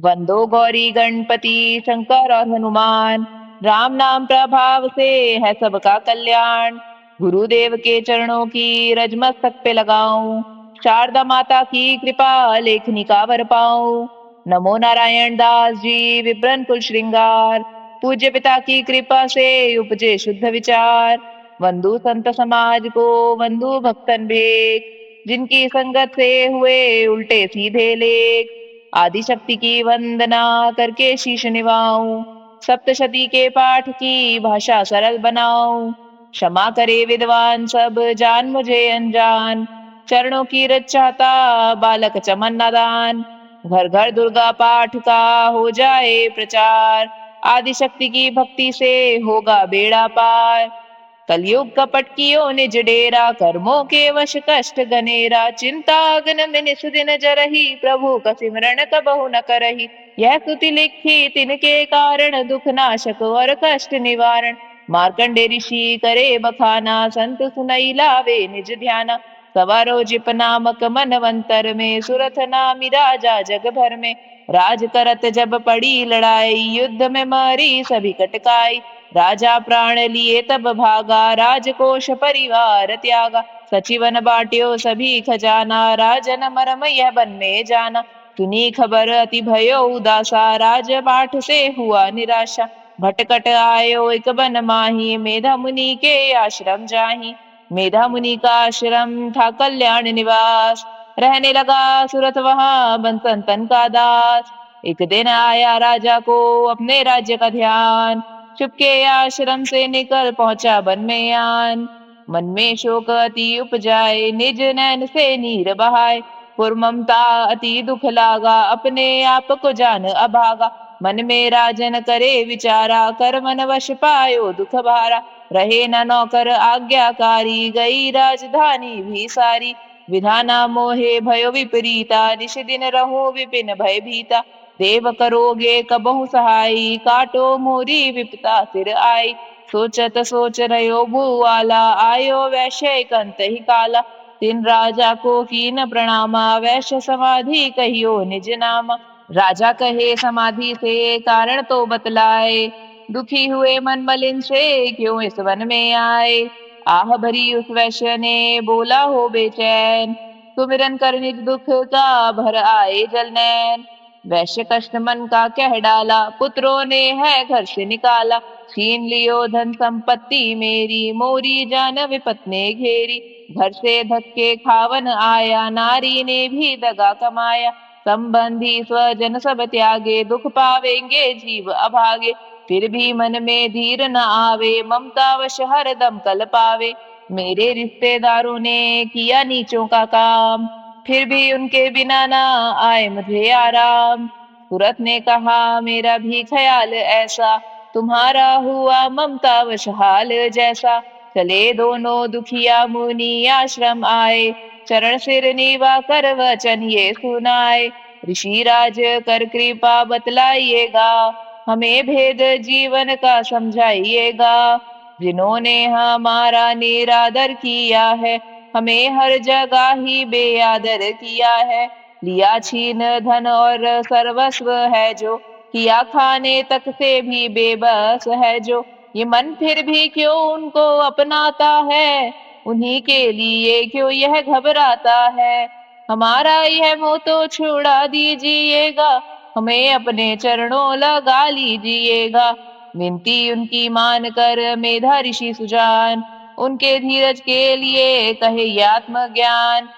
वंदो गौरी गणपति शंकर और हनुमान, राम नाम प्रभाव से है सबका कल्याण। गुरुदेव के चरणों की रज मस्तक पे लगाऊं, शारदा माता की कृपा लेखनी का वर पाऊं। नमो नारायण दास जी विप्रन कुल श्रृंगार, पूज्य पिता की कृपा से उपजे शुद्ध विचार। वंदु संत समाज को वंदु भक्तन भेक, जिनकी संगत से हुए उल्टे सीधे लेख। आदि शक्ति की वंदना करके शीश निवाऊं, सप्तशती के पाठ की भाषा सरल बनाऊं। क्षमा करे विद्वान सब जान मुझे अनजान, चरणों की रज चाहता बालक चमन नादान। घर घर दुर्गा पाठ का हो जाए प्रचार, आदि शक्ति की भक्ति से होगा बेड़ा पार। कलयुग कपट कियो निज डेरा, कर्मों के वश कष्ट गनेरा। चिंता अगन में निस दिन जरही, प्रभु का सिमरन कबहु न करही। यह स्तुति लिखी तिनके कारण, दुख नाशक और कष्ट निवारण। मार्कंडे ऋषि करे बखाना, संत सुनई लावे निज ध्याना। सवारो जिप नामक मनवंतर में, सुरथ नामी राजा जग भर में। राज करत जब पड़ी लड़ाई, युद्ध में मरी सभी कटकाई। राजा प्राण लिए तब भागा, राजकोष परिवार त्यागा। सचिवन बाट्यो सभी खजाना, राजन मरम यह बन में जाना। सुनी खबर अति भयो उदासा, राजपाठ से हुआ निराशा। भटकट आयो एक बन माही, मेधा मुनि के आश्रम जाही। मेधा मुनि का आश्रम था कल्याण निवास, रहने लगा सुरत वहां बन संतन का दास। एक दिन आया राजा को अपने राज्य का ध्यान, चुपके आश्रम से निकल पहुंचा वन में आन। मन में शोक अति उपजाए, निज नैन से नीर बहाए। पुर ममता अति दुख लागा, अपने आप को जान अभागा। मन में राजन करे विचारा, कर मन वश पायो दुख भारा। रहे न नौकर आज्ञाकारी, गई राजधानी भी सारी। विधाना मोहे भयो विपरीता, निश दिन रहूं विपिन भय भीता। देव करोगे कबहु सहाई, काटो मोरी विपता सिर आई। सोचत सोच रयो भूवाला, आयो वैश्य कंत ही काला। तिन राजा को कीन प्रणामा, वैश्य समाधि कहियो निज नामा। राजा कहे समाधि से कारण तो बतलाए, दुखी हुए मन मलिन से क्यों इस वन में आए। आह भरी उस वैश्य ने बोला हो बेचैन, सुमिरन कर निज दुख का भर आए जल नैन। वैश्य कष्ट मन का कह डाला, पुत्रों ने है घर से निकाला। छीन लियो धन संपत्ति मेरी, मोरी जान विपत ने घेरी। घर से धक्के खावन आया, नारी ने भी दगा कमाया। संबंधी स्वजन सब त्यागे, दुख पावेंगे जीव अभागे। फिर भी मन में धीर न आवे, ममता वश हर दम कल पावे। मेरे रिश्तेदारों ने किया नीचों का काम, फिर भी उनके बिना ना आए मुझे आराम। सूरत ने कहा मेरा भी ख्याल ऐसा, तुम्हारा हुआ ममता वश हाल जैसा। चले दोनों दुखिया मुनि आश्रम आए, चरण सिर नीवा कर वचन ये सुनाए। ऋषि राज कर कृपा बतलाइएगा, हमें भेद जीवन का समझाइएगा। जिन्होंने हमारा निरादर किया है, हमें हर जगह ही बेआदर किया है। लिया छीन धन और सर्वस्व है जो, किया खाने तक से भी बेबस है जो। ये मन फिर भी क्यों उनको अपनाता है, उन्हीं के लिए क्यों यह घबराता है। हमारा यह मोह तो छुड़ा दीजिएगा, हमें अपने चरणों लगा लीजिएगा। विनती उनकी मान कर मेधा ऋषि सुजान, उनके धीरज के लिए कहे ये आत्मज्ञान।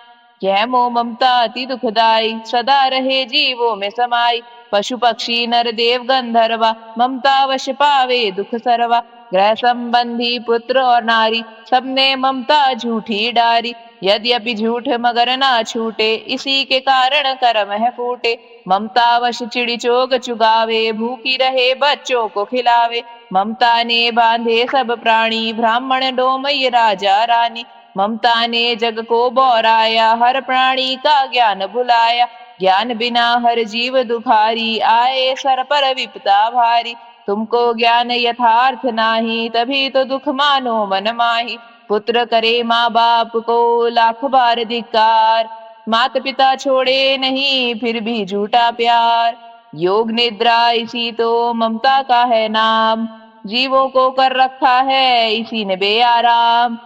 यह मोह ममता अति दुखदाई, सदा रहे जीवों में समाई। पशु पक्षी नर देव गंधर्वा, ममता वश पावे दुख सरवा। ग्रह संबंधी पुत्र और नारी, सबने ममता झूठी डारी। यद्यपि झूठ मगर ना छूटे, इसी के कारण कर्म है फूटे। ममता वश चिड़ी चोग चुगावे, भूखी रहे बच्चों को खिलावे। ममता ने बांधे सब प्राणी, ब्राह्मण डोमय राजा रानी। ममता ने जग को बौराया, हर प्राणी का ज्ञान भुलाया। ज्ञान बिना हर जीव दुखारी, आए सर पर विपदा भारी। तुमको ज्ञान यथार्थ नाही, तभी तो दुख मानो मन माही। पुत्र करे माँ बाप को लाख बार धिक्कार, माता पिता छोड़े नहीं फिर भी झूठा प्यार। योग निद्रा इसी तो ममता का है नाम, जीवों को कर रखा है इसी ने बेआराम।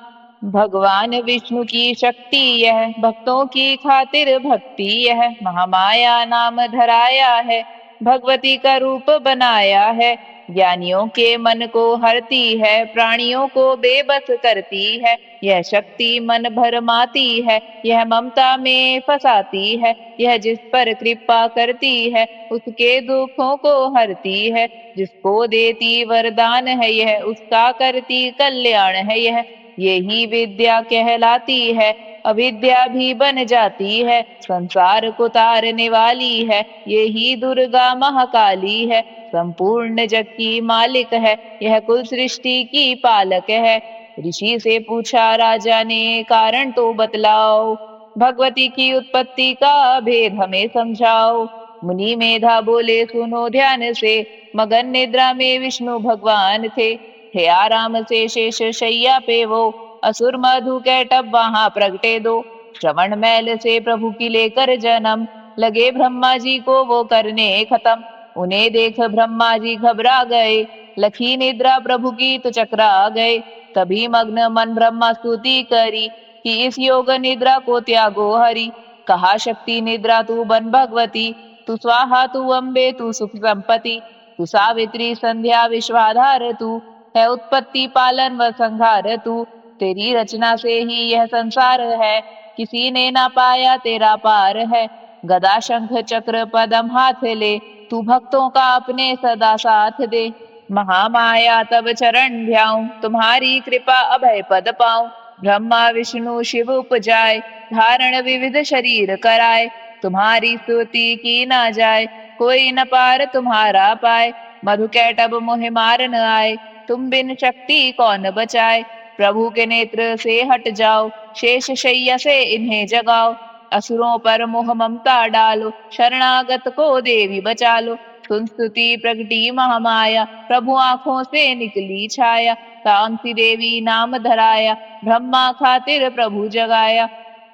भगवान विष्णु की शक्ति यह, भक्तों की खातिर भक्ति यह, महामाया नाम धराया है, भगवती का रूप बनाया है। ज्ञानियों के मन को हरती है, प्राणियों को बेबस करती है। यह शक्ति मन भरमाती है, यह ममता में फंसाती है। यह जिस पर कृपा करती है, उसके दुखों को हरती है। जिसको देती वरदान है यह, उसका करती कल्याण है यह। यही विद्या कहलाती है, अविद्या भी बन जाती है। संसार को तारने वाली है, यही दुर्गा महाकाली है। संपूर्ण जग की मालिक है, यह कुल सृष्टि की पालक है। ऋषि से पूछा राजा ने, कारण तो बतलाओ, भगवती की उत्पत्ति का भेद हमें समझाओ। मुनि मेधा बोले, सुनो ध्यान से, मगन निद्रा में विष्णु भगवान थे आराम से शेष शैया पे वो, असुर मधु कैटब वहां प्रगटे दो। श्रवण मैल से प्रभु की लेकर जन्म, लगे ब्रह्मा जी को वो करने खत्म। उन्हें देख ब्रह्मा जी घबरा गए, लखी निद्रा प्रभु की तो चकरा गए। तभी मग्न मन ब्रह्मा स्तुति करी, कि इस योग निद्रा को त्यागो हरि। कहा शक्ति निद्रा तू बन भगवती, तू स्वाहा तू अम्बे तू सुख संपत्ति। तू सावित्री संध्या विश्वाधार तू, है उत्पत्ति पालन व संहार तू। तेरी रचना से ही यह संसार है, किसी ने ना पाया तेरा पार है। गदा शंख चक्र पदम हाथ ले, तू भक्तों का अपने सदा साथ दे। महामाया तब चरण ध्याऊं, तुम्हारी कृपा अभय पद पाऊं। ब्रह्मा विष्णु शिव उपजाए, धारण विविध शरीर कराए। तुम्हारी स्तुति की ना जाए, कोई न पार तुम्हारा पाए। मधु कैटब मोहि मार न आए, तुम बिन शक्ति कौन बचाए। प्रभु के नेत्र से हट जाओ, शेष शैया से इन्हें जगाओ। असुरों पर मोह ममता डालो, शरणागत को देवी बचा लो। सुन स्तुति प्रगटी महामाया, प्रभु आंखों से निकली छाया। तामसी देवी नाम धराया, ब्रह्मा खातिर प्रभु जगाया।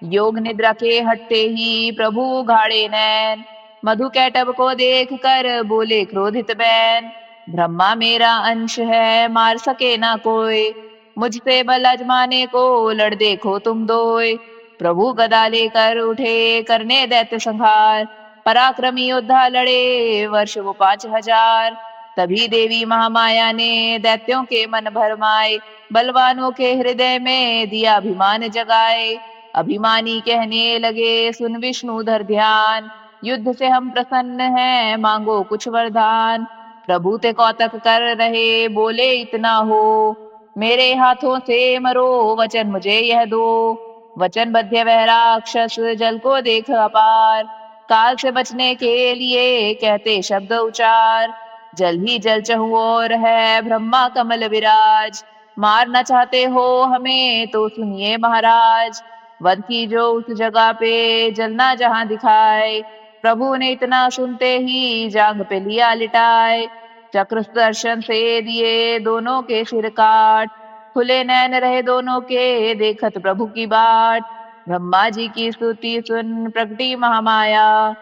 योग निद्रा के हटते ही प्रभु उघाड़े नैन, मधु कैटब को देख कर बोले क्रोधित बैन। ब्रह्मा मेरा अंश है, मार सके ना कोई, मुझसे बल अजमाने को लड़ देखो तुम दोय। प्रभु गदा लेकर उठे करने दैत्य संहार, पराक्रमी योद्धा लड़े वर्ष वो 5000। तभी देवी महामाया ने दैत्यों के मन भरमाए, बलवानों के हृदय में दिया अभिमान जगाए। अभिमानी कहने लगे, सुन विष्णुधर ध्यान, युद्ध से हम प्रसन्न हैं, मांगो कुछ वरदान। प्रभु ते कौतक कर रहे, बोले इतना हो, मेरे हाथों से मरो, वचन मुझे यह दो। वचन बध्य वह राक्षस जल को देख अपार, काल से बचने के लिए कहते शब्द उचार। जल ही जल चहुओर है, ब्रह्मा कमल विराज, मारना चाहते हो हमें तो सुनिए महाराज। वध की जो उस जगह पे जलना जहां दिखाए, प्रभु ने इतना सुनते ही जांग पे लिया लिटाए। चक्र दर्शन से दिए दोनों के सिर काट, खुले नैन रहे दोनों के देखत प्रभु की बाट। ब्रह्मा जी की स्तुति सुन प्रगटी महामाया,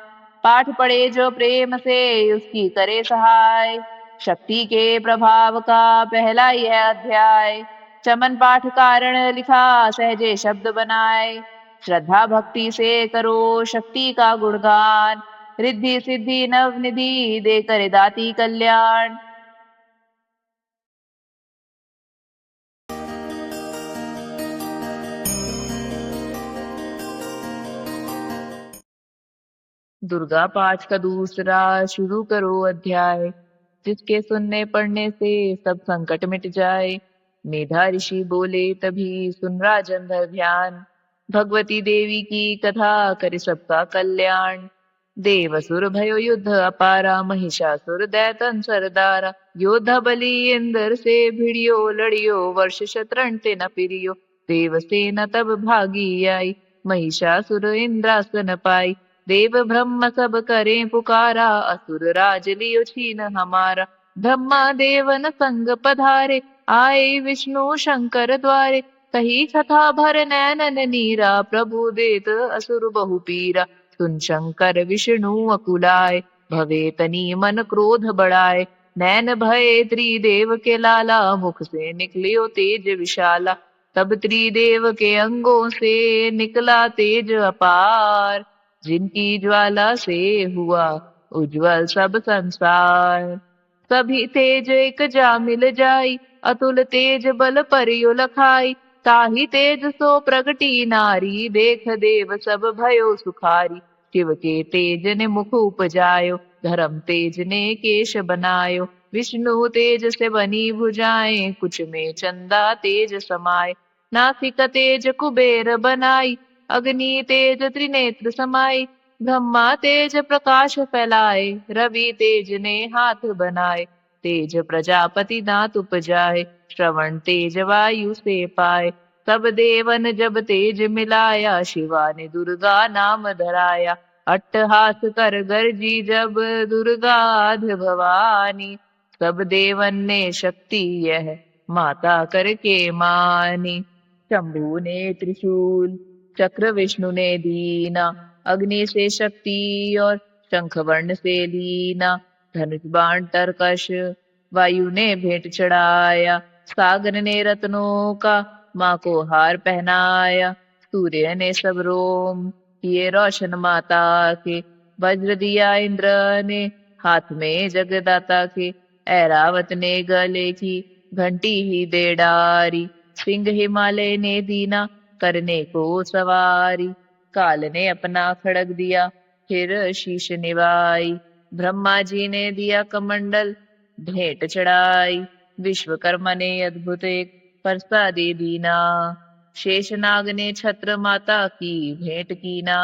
पाठ पढ़े जो प्रेम से उसकी करे सहाय। शक्ति के प्रभाव का पहला यह अध्याय, चमन पाठ कारण लिखा सहजे शब्द बनाए। श्रद्धा भक्ति से करो शक्ति का गुणगान, रिद्धि सिद्धि नवनिधि दे करे दाती कल्याण। दुर्गा पाठ का दूसरा शुरू करो अध्याय, जिसके सुनने पढ़ने से सब संकट मिट जाए। मेधा ऋषि बोले तभी सुन राजन धर ध्यान, भगवती देवी की कथा करे सबका कल्याण। देवसुर भयो युद्ध अपारा, महिषासुर दैतन सरदारा। योद्धा बलि इंद्र से भिड़ियो, लड़ियो वर्ष शतरण ते न पिरियो। देवसेना तब भागी आई, महिषासुर इंद्रासन पाई। देव ब्रह्म सब करें पुकारा, असुर राज लियो छीन हमारा। ब्रह्मा देवन संग पधारे, आए विष्णु शंकर द्वारे। कही कथा भर नैनन नीरा, प्रभु देत असुर बहु पीरा। सुन शंकर विष्णु अकुलाए, भवे तनी मन क्रोध बढ़ाए। नैन भय त्रिदेव के लाला, मुख से निकलियो तेज विशाला। तब त्रिदेव के अंगों से निकला तेज अपार, जिनकी ज्वाला से हुआ उज्ज्वल सब संसार। सभी तेज एक जा मिल जाई, अतुल तेज बल परियो लखाई। ताहि तेज सो प्रगटी नारी, देख देव सब भयो सुखारी। शिव के तेज ने मुख उपजायो, धर्म तेज ने केश बनायो। विष्णु तेज से बनी भुजाएं, कुछ में चंदा तेज समाये। नासिक तेज कुबेर बनाई, अग्नि तेज त्रिनेत्र समाई। ब्रह्मा तेज प्रकाश फैलाए, रवि तेज ने हाथ बनाए। तेज प्रजापति दांत उपजाए, श्रवण तेज वायु से पाए। सब देवन जब तेज मिलाया, शिवा ने दुर्गा नाम धराया। अट्टहास कर गर्जी जब दुर्गा आद्य भवानी, सब देवन ने शक्ति यह माता करके मानी। शंभु ने त्रिशूल चक्र, विष्णु ने दीना अग्नि से शक्ति, और शंख वर्ण से लीना। धनुष बाण तरकश वायु ने भेंट चढ़ाया। सागर ने रत्नों का माँ को हार पहनाया। सूर्य ने सब रोम किए रोशन माता के, वज्र दिया इंद्र ने हाथ में जगदाता के। ऐरावत ने गले की घंटी ही दे डारी, सिंह हिमालय ने दीना करने को सवारी। काल ने अपना खड़ग दिया, फिर शीश निवाई। ब्रह्मा जी ने दिया कमंडल भेंट चढ़ाई। विश्वकर्मा ने अद्भुत एक प्रसादी दीना, शेषनाग ने छत्र माता की भेंट कीना।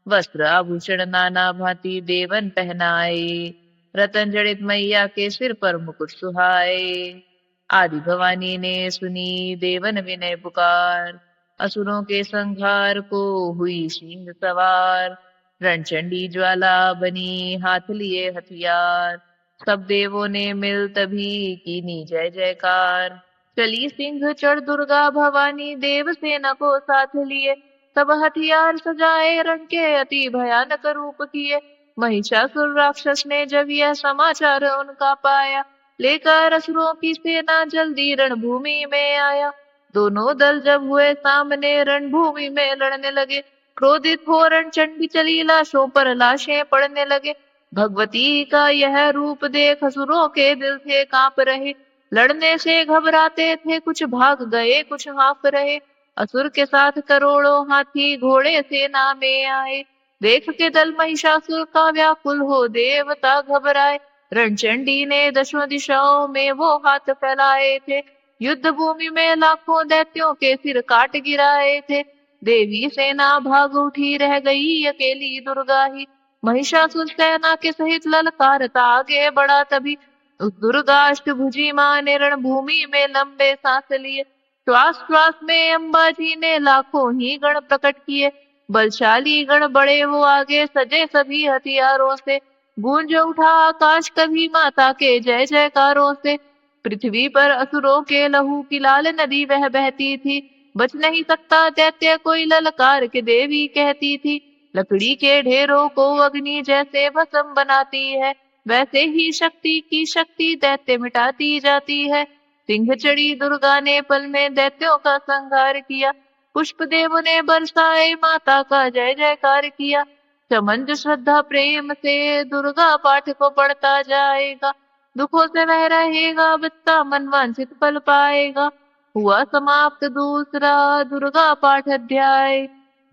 वस्त्र आभूषण नाना भांति देवन पहनाए, रतन जड़ित मैया के सिर पर मुकुट सुहाए। आदि भवानी ने सुनी देवन विनय पुकार, असुरों के संहार को हुई सिंह सवार। रणचंडी ज्वाला बनी हाथ लिए हथियार, सब देवों ने मिल तभी कीनी जय जयकार। चली सिंह चढ़ दुर्गा भवानी, देव सेना को साथ लिए। तब हथियार सजाए रण के अति भयानक रूप किए। महिषासुर राक्षस ने जब यह समाचार उनका पाया, लेकर असुरों की सेना जल्दी रणभूमि में आया। दोनों दल जब हुए सामने, रणभूमि में लड़ने लगे। क्रोधित हो रणचंडी चली, लाशों पर लाशें पड़ने लगे। भगवती का यह रूप देख असुरों के दिल थे कांप रहे। लड़ने से घबराते थे, कुछ भाग गए कुछ हाँफ रहे। असुर के साथ करोड़ों हाथी घोड़े सेना में आए। देख के दल महिषासुर का व्याकुल हो देवता घबराए। रणचंडी ने दशों दिशाओं में वो हाथ फैलाए थे। युद्ध भूमि में लाखों दैत्यों के सिर काट गिराए थे। देवी सेना भाग उठी, रह गई अकेली दुर्गा ही। महिषासुर सेना के सहित ललकारता आगे बढ़ा तभी, उस दुर्गा अष्टभुजी मां ने रणभूमि में लंबे सांस लिए। श्वास श्वास में अम्बा जी ने लाखों ही गण प्रकट किए। बलशाली गण बड़े वो आगे, सजे सभी हथियारों से। गूंज उठा आकाश कभी माता के जय जयकारों से। पृथ्वी पर असुरों के लहू की लाल नदी वह बहती थी। बच नहीं सकता दैत्य कोई, ललकार के देवी कहती थी। लकड़ी के ढेरों को अग्नि जैसे भस्म बनाती है, वैसे ही शक्ति की शक्ति दैत्य मिटाती जाती है। सिंह चढ़ी दुर्गा ने पल में दैत्यों का संहार किया। पुष्प देव ने बरसाए, माता का जय जयकार किया। समंज श्रद्धा प्रेम से दुर्गा पाठ को पढ़ता जाएगा, दुखों से वह रहेगा बचता, मन वांछित फल पाएगा। हुआ समाप्त दूसरा दुर्गा पाठ अध्याय।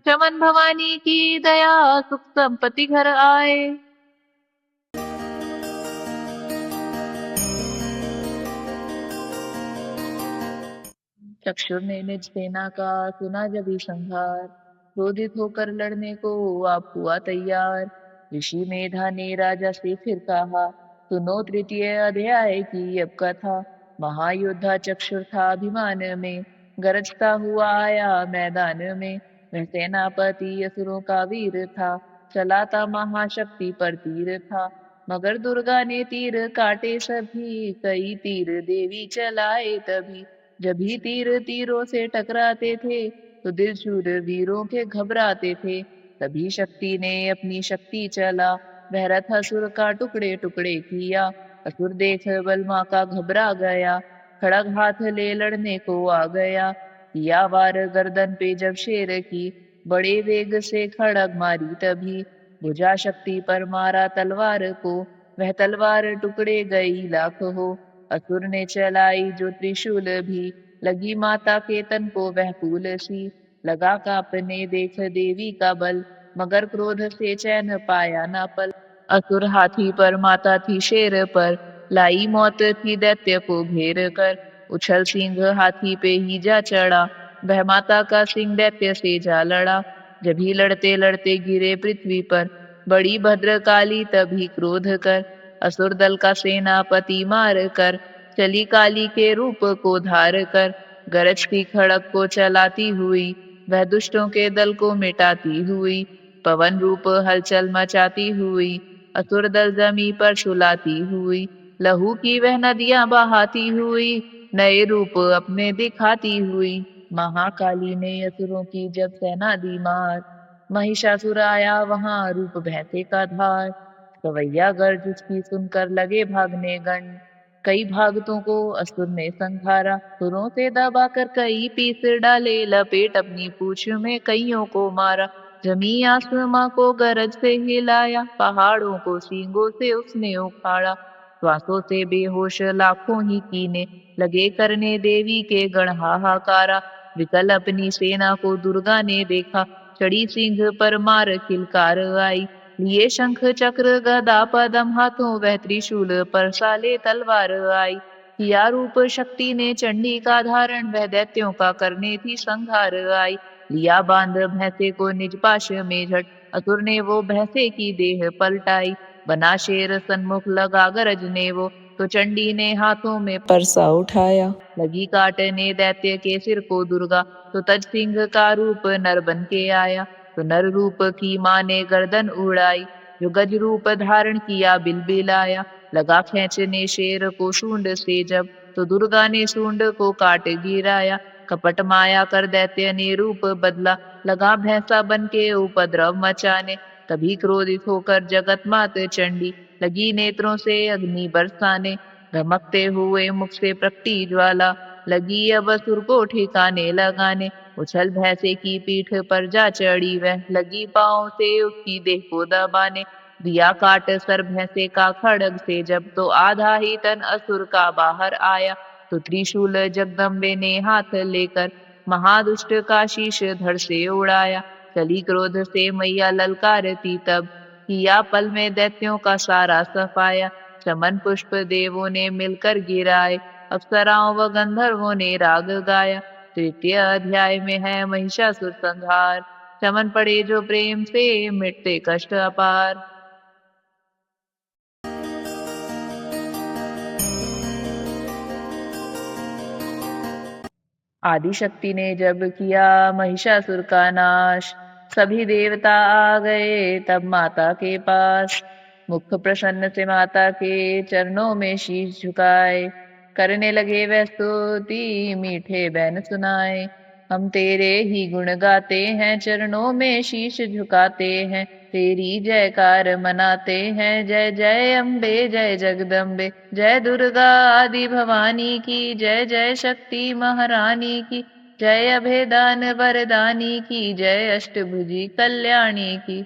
चमन भवानी की दया, सुख संपत्ति घर आए। चक्षुर ने निज सेना का सुना जब ही संहार, क्रोधित होकर लड़ने को आप हुआ तैयार। ऋषि मेधा ने राजा से फिर कहा, सुनो तृतीय अध्याय की अब कथा। महायोद्धा चक्षुर था अभिमान में, गरजता हुआ आया मैदान में। वह सेनापति असुरों का वीर था, चलाता महाशक्ति पर तीर था। मगर दुर्गा ने तीर काटे सभी, कई तीर देवी चलाए तभी। जब भी तीर तीरों से टकराते थे, तो दिल शूर वीरों के घबराते थे। तभी शक्ति ने अपनी शक्ति चला, वह रथ असुर का टुकड़े टुकड़े किया। असुर देख बलमा का घबरा गया, खड़ग हाथ ले लड़ने को आ गया। किया वार गर्दन पे जब शेर की, बड़े वेग से खड़ग मारी तभी। भुजा शक्ति पर मारा तलवार को, वह तलवार टुकड़े गई लाख हो। असुर ने चलाई जो त्रिशूल भी, लगी माता के तन को वह फूल सी। लगा कांपने देख देवी का बल, मगर क्रोध से चैन पाया ना पल। असुर हाथी पर माता थी शेर पर, लाई मौत थी दैत्य को घेर कर। उछल सिंह हाथी पे ही जा चढ़ा, वह माता का सिंह दैत्य से जा लड़ा। जब ही लड़ते लड़ते गिरे पृथ्वी पर, बड़ी भद्रकाली तभी क्रोध कर। असुर दल का सेनापति मार कर, चली काली के रूप को धार कर। गरजती खड़ग को चलाती हुई, वह दुष्टों के दल को मिटाती हुई। पवन रूप हलचल मचाती हुई, असुर दल जमी पर सुलाती हुई। लहू की वह नदियां बहाती हुई, नए रूप अपने दिखाती हुई। महाकाली ने असुरों की जब सेना दी मार, महिषासुर आया वहां रूप भैंसे का धार। गवैया गर्ज उसकी सुनकर लगे भागने गण, कई भागतों को असुर ने संहारा। सुरों से दबा कर कई पीस डाले, लपेट अपनी पूंछ में कईयों को मारा। जमी आसमां को गरज से हिलाया, पहाड़ों को सींगों से उसने उखाड़ा। श्वासों से बेहोश लाखों ही कीने, लगे करने देवी के गण हाहाकारा। विकल अपनी सेना को दुर्गा ने देखा, चढ़ी सिंह पर मार किलकार आई। लिए शंख चक्र गदा पदम हाथों, वह त्रिशूल पर साले तलवार आई। किया रूप शक्ति ने चंडी का धारण, वह दैत्यों का करने थी संहार आई। लिया बांध भैंसे को निज पाश में झट, असुर ने वो भैंसे की देह पलटाई। बना शेर सन्मुख लगा गरजने वो, तो चंडी ने हाथों में परसा उठाया। लगी काटने दैत्य के सिर को दुर्गा, तो तज सिंह का रूप नर बन के आया। तो नर रूप की माँ ने गर्दन उड़ाई, जो गज रूप धारण किया बिलबिलाया। लगा खींचने शेर को सूंड से जब, तो दुर्गा ने सूंड को काट गिराया। कपट माया कर दैत्य ने रूप बदला, लगा भैंसा बन के उपद्रव मचाने। तभी क्रोधित होकर जगत मात चंडी, लगी नेत्रों से अग्नि बरसाने। धमकते हुए मुख से प्रकटी ज्वाला, लगी अब असुर को ठिकाने लगाने। उछल भैंसे की पीठ पर जा चढ़ी वह, लगी पांव से उसकी देह को दबाने। दिया काट सर भैंसे का खड़ग से जब, तो आधा ही तन असुर का बाहर आया। तो त्रिशूल जगदम्बे ने हाथ लेकर, महादुष्ट का शीश धड़ से उड़ाया। चली क्रोध से मैया ललकारती तब, किया पल में दैत्यों का सारा सफाया। चमन पुष्प देवों ने मिलकर गिराए, अप्सराओं व गंधर्वों ने राग गाया। तृतीय अध्याय में है महिषासुर संहार, चमन पड़े जो प्रेम से मिटते कष्ट अपार। आदिशक्ति ने जब किया महिषासुर का नाश, सभी देवता आ गए तब माता के पास। मुख प्रसन्न से माता के चरणों में शीश झुकाए, करने लगे वह स्तुति मीठे बैन सुनाए। हम तेरे ही गुण गाते हैं, चरणों में शीश झुकाते हैं। तेरी जयकार मनाते हैं, जय जय अम्बे जय जगदम्बे। जय दुर्गा आदि भवानी की, जय जय शक्ति महारानी की। जय अभेदान वरदानी की, जय अष्टभुजी कल्याणी की।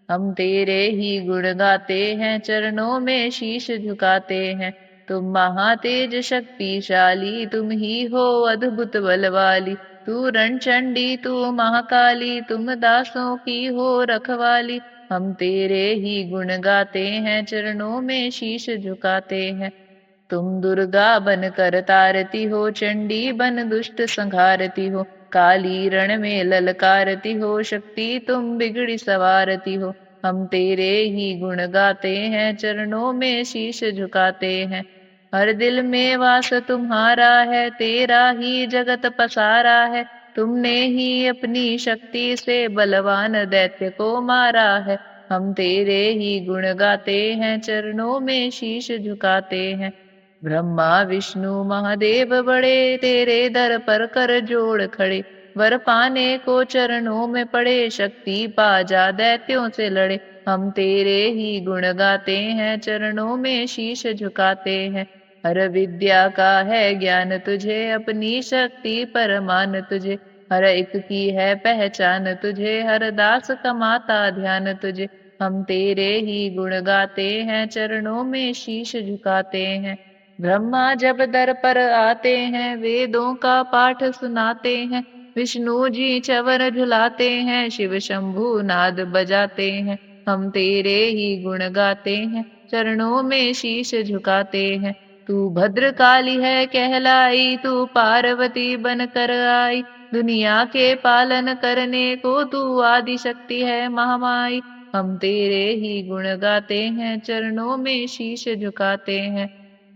हम तेरे ही गुण गाते हैं, चरणों में शीश झुकाते हैं। तुम महातेज शक्तिशाली, तुम ही हो अद्भुत बल वाली। तू रणचंडी तू महाकाली, तुम दासों की हो रखवाली। हम तेरे ही गुण गाते हैं, चरणों में शीश झुकाते हैं। तुम दुर्गा बन कर तारती हो, चंडी बन दुष्ट संघारती हो। काली रण में ललकारती हो, शक्ति तुम बिगड़ी सवारती हो। हम तेरे ही गुण गाते हैं, चरणों में शीश झुकाते हैं। हर दिल में वास तुम्हारा है, तेरा ही जगत पसारा है। तुमने ही अपनी शक्ति से बलवान दैत्य को मारा है। हम तेरे ही गुण गाते हैं, चरणों में शीश झुकाते हैं। ब्रह्मा विष्णु महादेव बड़े, तेरे दर पर कर जोड़ खड़े। वर पाने को चरणों में पड़े, शक्ति पा जा दैत्यों से लड़े। हम तेरे ही गुण गाते हैं, चरणों में शीश झुकाते हैं। हर विद्या का है ज्ञान तुझे, अपनी शक्ति पर मान तुझे। हर एक की है पहचान तुझे, हर दास कमाता ध्यान तुझे। हम तेरे ही गुण गाते हैं, चरणों में शीश झुकाते हैं। ब्रह्मा जब दर पर आते हैं, वेदों का पाठ सुनाते हैं। विष्णु जी चवर झुलाते हैं, शिव शंभु नाद बजाते हैं। हम तेरे ही गुण गाते हैं, चरणों में शीश झुकाते हैं। तू भद्रकाली है कहलाई, तू पार्वती बन कर आई। दुनिया के पालन करने को तू आदि शक्ति है महामाई। हम तेरे ही गुण गाते हैं, चरणों में शीश झुकाते हैं।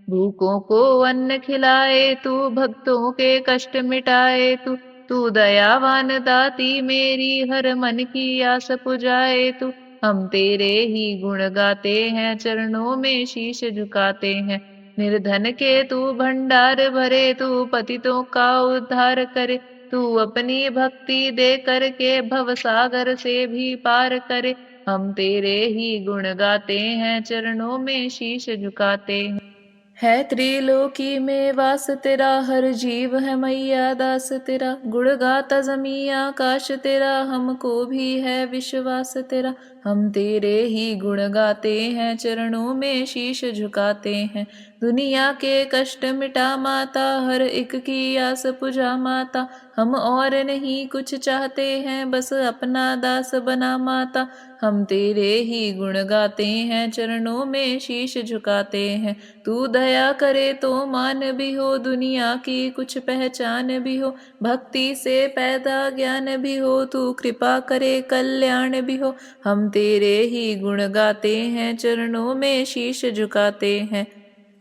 भूखों को अन्न खिलाए तू, भक्तों के कष्ट मिटाए तू। तू दयावान दाती मेरी, हर मन की आस पुजाए तू। हम तेरे ही गुण गाते हैं, चरणों में शीश झुकाते हैं। निर्धन के तू भंडार भरे, तू पतितों का उद्धार करे। तू अपनी भक्ति दे करके भव सागर से भी पार करे। हम तेरे ही गुण गाते हैं, चरणों में शीश झुकाते हैं। है त्रिलोकी में वास तेरा, हर जीव है मैया दास तेरा। गुण गाता जमी आकाश तेरा, हमको भी है विश्वास तेरा। हम तेरे ही गुण गाते हैं, चरणों में शीश झुकाते हैं। दुनिया के कष्ट मिटा माता, हर एक की आस पुजा माता। हम और नहीं कुछ चाहते हैं, बस अपना दास बना माता। हम तेरे ही गुण गाते हैं, चरणों में शीश झुकाते हैं। तू दया करे तो मान भी हो, दुनिया की कुछ पहचान भी हो। भक्ति से पैदा ज्ञान भी हो, तू कृपा करे कल्याण भी हो। हम तेरे ही गुण गाते हैं, चरणों में शीश झुकाते हैं।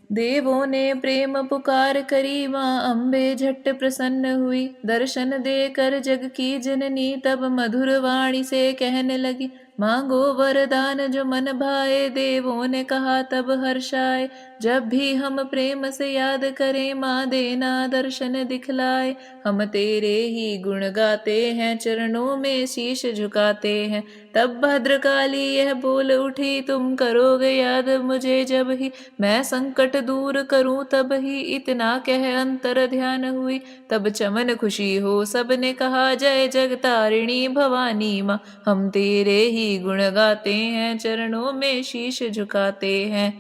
देवों ने प्रेम पुकार करी, माँ अम्बे झट प्रसन्न हुई। दर्शन देकर जग की जननी, तब मधुर वाणी से कहने लगी। मांगो वरदान जो मन भाए, देवों ने कहा तब हर्षाए। जब भी हम प्रेम से याद करें, माँ देना दर्शन दिखलाए। हम तेरे ही गुण गाते हैं, चरणों में शीश झुकाते हैं। तब भद्रकाली यह बोल उठी, तुम करोगे याद मुझे जब ही मैं संकट दूर करूं तब ही। इतना कह अंतर ध्यान हुई, तब चमन खुशी हो सबने कहा। जय जगतारिणी भवानी माँ, हम तेरे ही गुण गाते हैं, चरणों में शीश झुकाते हैं।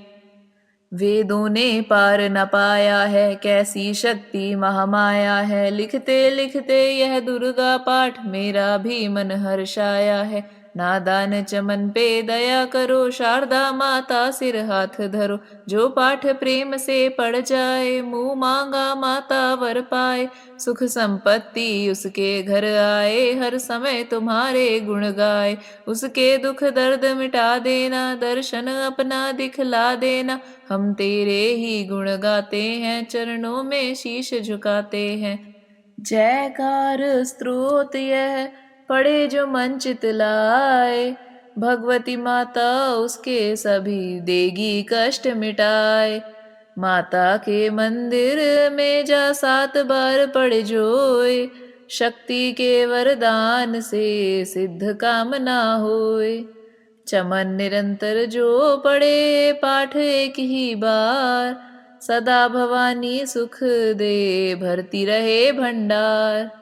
वेदों ने पार न पाया है, कैसी शक्ति महामाया है। लिखते लिखते यह दुर्गा पाठ, मेरा भी मन हर्षाया है। नादान चमन पे दया करो, शारदा माता सिर हाथ धरो। जो पाठ प्रेम से पढ़ जाए, मुँह मांगा माता वर पाए। सुख संपत्ति उसके घर आए, हर समय तुम्हारे गुण गाए। उसके दुख दर्द मिटा देना, दर्शन अपना दिखला देना। हम तेरे ही गुण गाते हैं, चरणों में शीश झुकाते हैं। जयकार स्तोत्र यह पढ़े जो मन चितलाए, भगवती माता उसके सभी देगी कष्ट मिटाए। माता के मंदिर में जा 7 बार पढ़ जोए, शक्ति के वरदान से सिद्ध कामना होए। चमन निरंतर जो पढ़े पाठ एक ही बार, सदा भवानी सुख दे भरती रहे भंडार।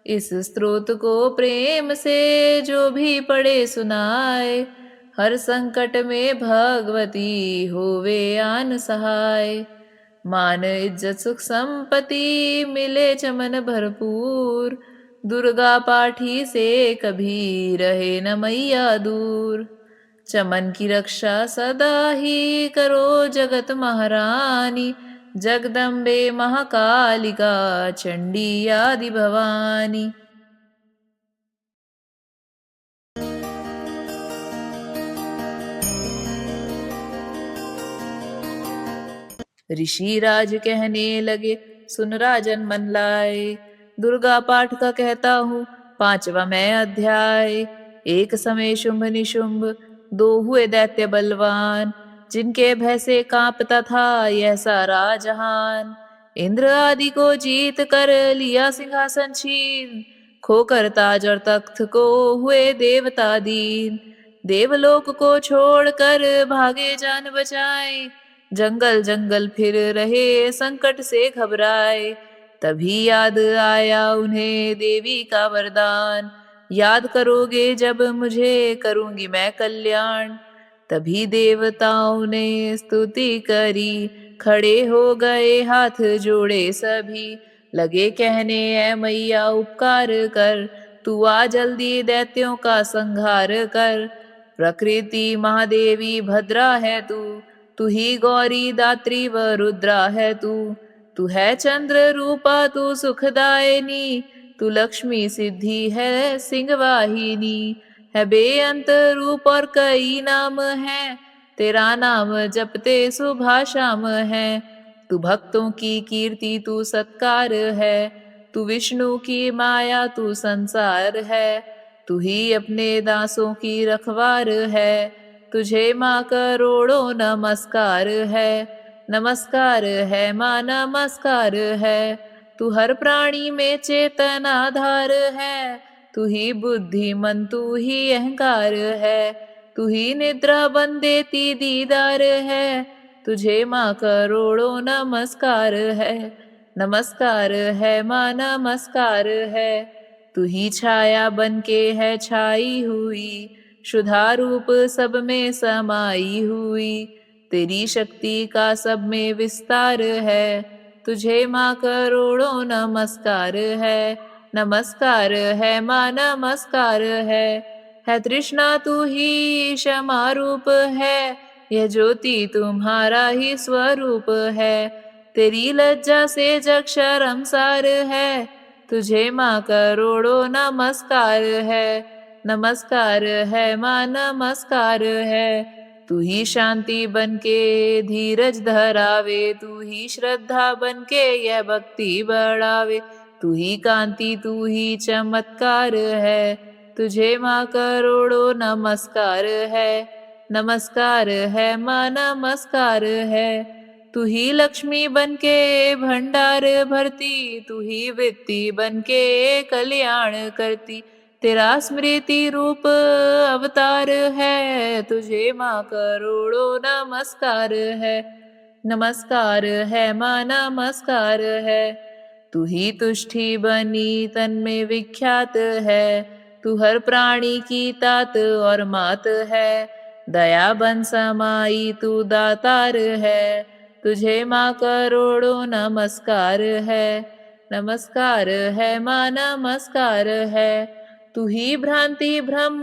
इस स्तोत्र को प्रेम से जो भी पढ़े सुनाए, हर संकट में भगवती होवे आन सहाय। मान इज्जत सुख संपत्ति मिले चमन भरपूर, दुर्गा पाठी से कभी रहे न मैया दूर। चमन की रक्षा सदा ही करो जगत महारानी, जगदम्बे महाकालिका चंडी आदि भवानी। ऋषि राज कहने लगे, सुन राजन मन लाए। दुर्गा पाठ का कहता हूँ 5वां मैं अध्याय। एक समय शुंभ निशुंभ 2 हुए दैत्य बलवान, जिनके भय से कांपता था यह सारा जहान। इंद्र आदि को जीत कर लिया सिंहासन छीन, खोकर ताज और तख्त को हुए देवता दीन। देवलोक को छोड़कर भागे जान बचाए, जंगल जंगल फिर रहे संकट से घबराए। तभी याद आया उन्हें देवी का वरदान, याद करोगे जब मुझे करूंगी मैं कल्याण। तभी देवताओं ने स्तुति करी, खड़े हो गए हाथ जोड़े सभी, लगे कहने ऐ मैया उपकार कर, तू आ जल्दी दैत्यों का संहार कर। प्रकृति महादेवी भद्रा है तू ही गौरी दात्री व रुद्रा है तू है चंद्र रूपा तू सुखदायिनी, तू लक्ष्मी सिद्धि है सिंह वाहिनी। है बेअंत रूप और कई नाम है, तेरा नाम जपते सुबह शाम है। तू भक्तों की कीर्ति तू सत्कार है, तू विष्णु की माया तू संसार है। तू ही अपने दासों की रखवार है, तुझे माँ करोड़ों नमस्कार है। नमस्कार है माँ नमस्कार है, तू हर प्राणी में चेतन आधार है। तू ही बुद्धिमन तू ही अहंकार है, तू ही निद्रा बन देती दीदार है। तुझे माँ करोड़ों नमस्कार है, नमस्कार है माँ नमस्कार है। तू ही छाया बन के है छाई हुई, शुद्धा रूप सब में समाई हुई। तेरी शक्ति का सब में विस्तार है, तुझे माँ करोड़ों नमस्कार है। नमस्कार है माँ नमस्कार है तृष्णा तू ही क्षमा रूप है, यह ज्योति तुम्हारा ही स्वरूप है। तेरी लज्जा से जग शर्मसार है, तुझे माँ करोड़ों नमस्कार है। नमस्कार है माँ नमस्कार है। तू ही शांति बन के धीरज धरावे, तू ही श्रद्धा बन के यह भक्ति बढ़ावे। तू ही कांति तू ही चमत्कार है, तुझे माँ करोड़ों नमस्कार है। नमस्कार है माँ नमस्कार है। तू ही लक्ष्मी बन के भंडार भरती, तू ही वृत्ति बन के कल्याण करती। तेरा स्मृति रूप अवतार है, तुझे माँ करोड़ों नमस्कार है। नमस्कार है माँ नमस्कार है। तू ही तुष्टि बनी तन में विख्यात है, तू हर प्राणी की तात और मात है। दया बन समाई तू दातार है, तुझे माँ करोड़ों नमस्कार है। नमस्कार है माँ नमस्कार है। तू ही भ्रांति भ्रम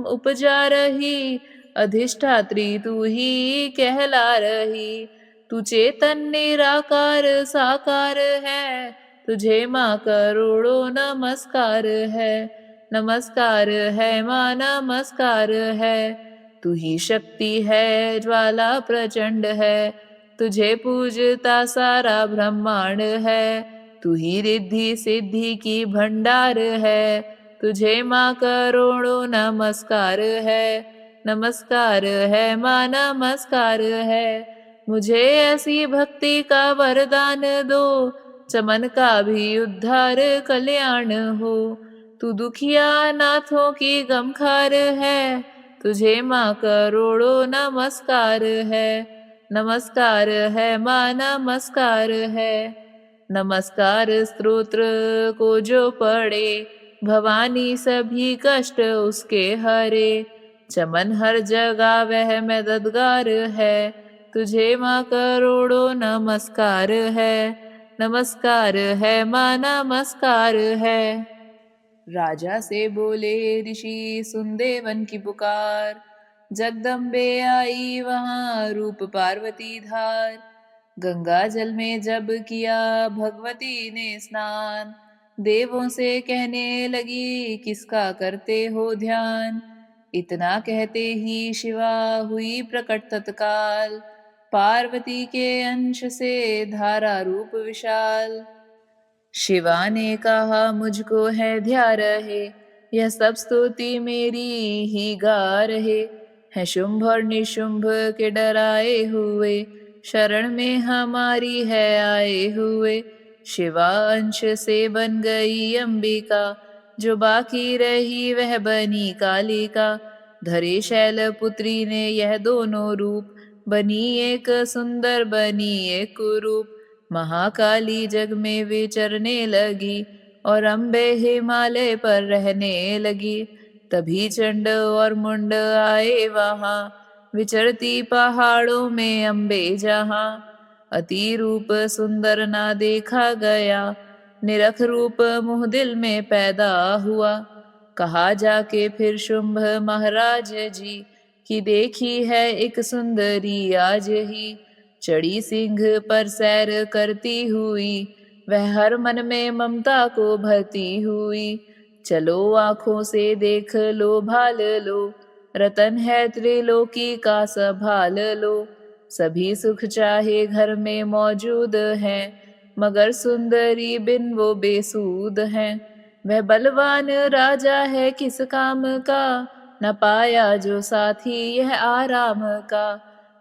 उपजा रही, अधिष्ठात्री तू ही कहला रही। तू चेतन निराकार साकार है, तुझे माँ करोड़ों नमस्कार है। नमस्कार है माँ नमस्कार है। तू ही शक्ति है ज्वाला प्रचंड है, तुझे पूजता सारा ब्रह्मांड है। तू ही रिद्धि सिद्धि की भंडार है, तुझे माँ करोड़ों नमस्कार है। नमस्कार है माँ नमस्कार है। मुझे ऐसी भक्ति का वरदान दो, चमन का भी उद्धार कल्याण हो। तू दुखिया नाथों की गमखार है, तुझे माँ करोड़ों नमस्कार है। नमस्कार है माँ नमस्कार है। नमस्कार स्तोत्र को जो पढ़े, भवानी सभी कष्ट उसके हरे। चमन हर जगह वह मददगार है, तुझे माँ करोड़ों नमस्कार है। नमस्कार है माँ नमस्कार है। राजा से बोले ऋषि सुन देवन की पुकार, जगदम्बे आई वहाँ रूप पार्वती धार। गंगा जल में जब किया भगवती ने स्नान, देवों से कहने लगी किसका करते हो ध्यान। इतना कहते ही शिवा हुई प्रकट तत्काल, पार्वती के अंश से धारा रूप विशाल। शिवा ने कहा मुझको है ध्या रहे, यह सब स्तुति मेरी ही गा रहे। है शुंभ और निशुंभ के डराए हुए, शरण में हमारी है आए हुए। शिवा अंश से बन गई अंबिका, जो बाकी रही वह बनी कालिका। धरे शैलपुत्री ने यह दोनों रूप, बनी एक सुंदर बनी एक कुरूप। महाकाली जग में विचरने लगी, और अम्बे हिमालय पर रहने लगी। तभी चंड और मुंड आए वहाँ, विचरती पहाड़ों में अम्बे जहाँ। अति रूप सुंदर ना देखा गया, निरख रूप मुँह दिल में पैदा हुआ। कहा जाके फिर शुंभ महाराज जी, कि देखी है एक सुंदरी आज ही। चढ़ी सिंह पर सैर करती हुई, वह हर मन में ममता को भरती हुई। चलो आँखों से देख लो भाल लो, रतन है त्रिलोकी का संभाल लो। सभी सुख चाहे घर में मौजूद हैं, मगर सुंदरी बिन वो बेसूद हैं। वह बलवान राजा है किस काम का, न पाया जो साथी यह आराम का।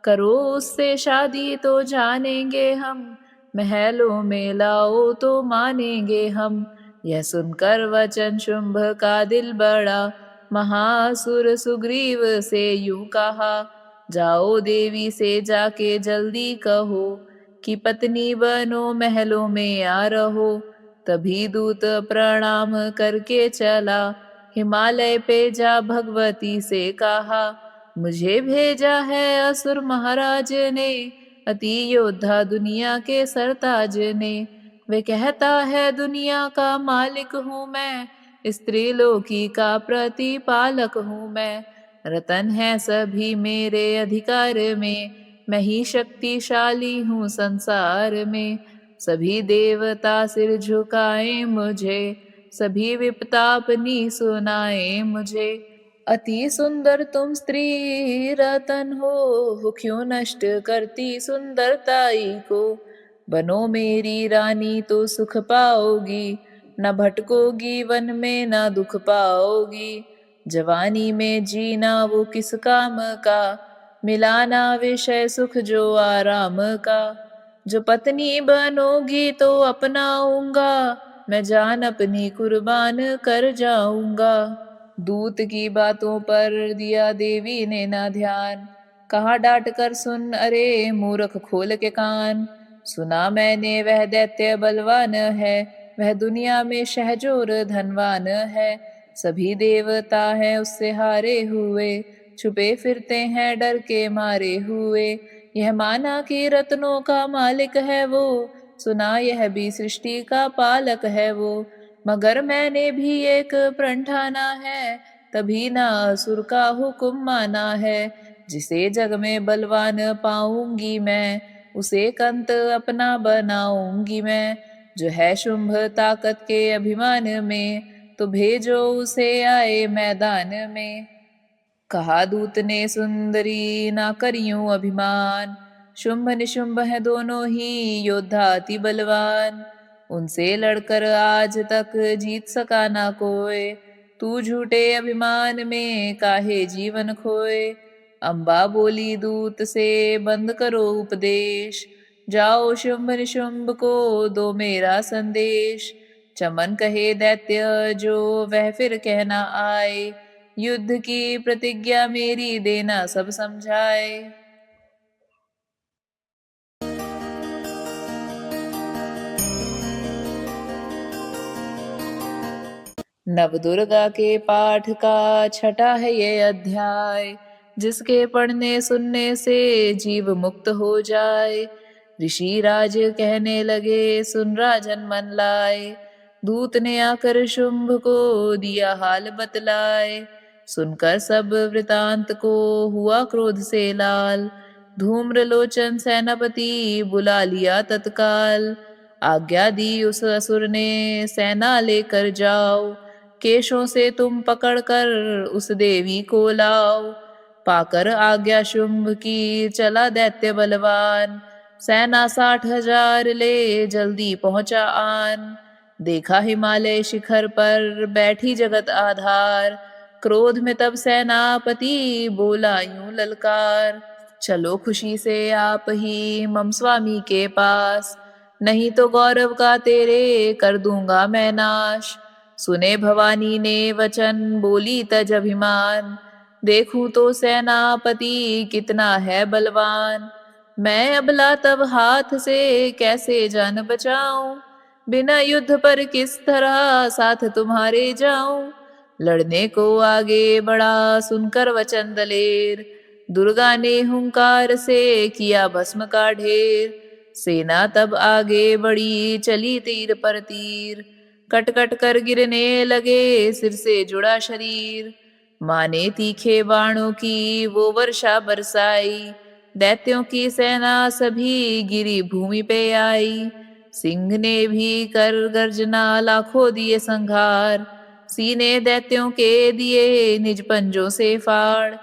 करो उससे शादी तो जानेंगे हम, महलों में लाओ तो मानेंगे हम। यह सुनकर वचन शुंभ का दिल बड़ा, महासुर सुग्रीव से यूं कहा। जाओ देवी से जाके जल्दी कहो, कि पत्नी बनो महलों में आ रहो। तभी दूत प्रणाम करके चला, हिमालय पे जा भगवती से कहा। मुझे भेजा है असुर महाराज ने, अति योद्धा दुनिया के सरताज ने। वे कहता है दुनिया का मालिक हूँ मैं, स्त्रीलोकी का प्रतिपालक हूँ मैं। रतन है सभी मेरे अधिकार में, मैं ही शक्तिशाली हूँ संसार में। सभी देवता सिर झुकाए मुझे, सभी विपता अपनी सुनाए मुझे। अति सुंदर तुम स्त्री रतन हो क्यों नष्ट करती सुंदरताई को। बनो मेरी रानी तो सुख पाओगी, न भटकोगी वन में न दुख पाओगी। जवानी में जीना वो किस काम का, मिलाना विषय सुख जो आराम का। जो पत्नी बनोगी तो अपनाऊंगा, मैं जान अपनी कुर्बान कर जाऊंगा। दूत की बातों पर दिया देवी ने ना ध्यान, कहा डांट कर सुन अरे मूर्ख खोल के कान। सुना मैंने वह दैत्य बलवान है, वह दुनिया में शहजोर धनवान है। सभी देवता हैं उससे हारे हुए, छुपे फिरते हैं डर के मारे हुए। यह माना कि रत्नों का मालिक है वो, सुना यह भी सृष्टि का पालक है वो। मगर मैंने भी एक प्रण ठाना है, तभी ना असुर का हुक्म माना है। जिसे जग में बलवान पाऊंगी मैं, उसे कंत अपना बनाऊंगी मैं। जो है शुंभ ताकत के अभिमान में, तो भेजो उसे आए मैदान में। कहा दूत ने सुंदरी ना करियूं अभिमान, शुंभ निशुंभ है दोनों ही योद्धा अति बलवान। उनसे लड़कर आज तक जीत सका ना कोई, तू झूठे अभिमान में काहे जीवन खोए। अम्बा बोली दूत से बंद करो उपदेश, जाओ शुंभ निशुंभ को दो मेरा संदेश। चमन कहे दैत्य जो वह फिर कहना आए, युद्ध की प्रतिज्ञा मेरी देना सब समझाए। नवदुर्गा के पाठ का छठा है ये अध्याय, जिसके पढ़ने सुनने से जीव मुक्त हो जाए। ऋषि राज कहने लगे सुन राजन मन लाए, दूत ने आकर शुंभ को दिया हाल बतलाए। सुनकर सब वृतांत को हुआ क्रोध से लाल, धूम्रलोचन सेनापति बुला लिया तत्काल। आज्ञा दी उस असुर ने सेना लेकर जाओ, केशों से तुम पकड़कर उस देवी को लाओ। पाकर आज्ञा शुंभ की चला दैत्य बलवान, सेना 60,000 ले जल्दी पहुंचा आन। देखा हिमालय शिखर पर बैठी जगत आधार, क्रोध में तब सेनापति बोला यूं ललकार। चलो खुशी से आप ही मम स्वामी के पास, नहीं तो गौरव का तेरे कर दूंगा मैं नाश। सुने भवानी ने वचन बोली तज अभिमान, देखूं तो सेनापति कितना है बलवान। मैं अबला तब हाथ से कैसे जान बचाऊं, बिना युद्ध पर किस तरह साथ तुम्हारे जाऊं। लड़ने को आगे बढ़ा सुनकर वचन दलेर, दुर्गा ने हुंकार से किया भस्म का ढेर। सेना तब आगे बढ़ी चली तीर पर तीर, कट कट कर गिरने लगे सिर से जुड़ा शरीर। माने तीखे बाणों की वो वर्षा बरसाई, दैत्यों की सेना सभी गिरी भूमि पे आई। सिंह ने भी कर गर्जना लाखों दिए संघार, सीने दैत्यों के दिए निज पंजों से फाड़।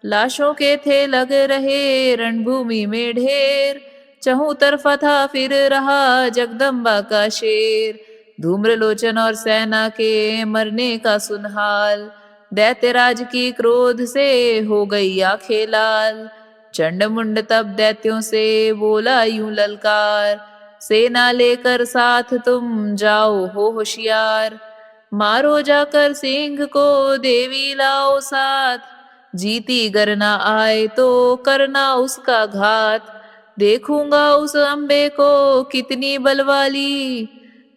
लाशों के थे लग रहे रणभूमि में ढेर, चहु तरफा था फिर रहा जगदम्बा का शेर। धूम्रलोचन और सेना के मरने का सुनहाल, दैत्यराज की क्रोध से हो गई आंखें लाल। चंड मुंड तब दैत्यों से बोला यूं ललकार, सेना लेकर साथ तुम जाओ हो होशियार। मारो जाकर सिंह को देवी लाओ साथ, जीती गर ना आए तो करना उसका घात। देखूंगा उस अम्बे को कितनी बलवाली,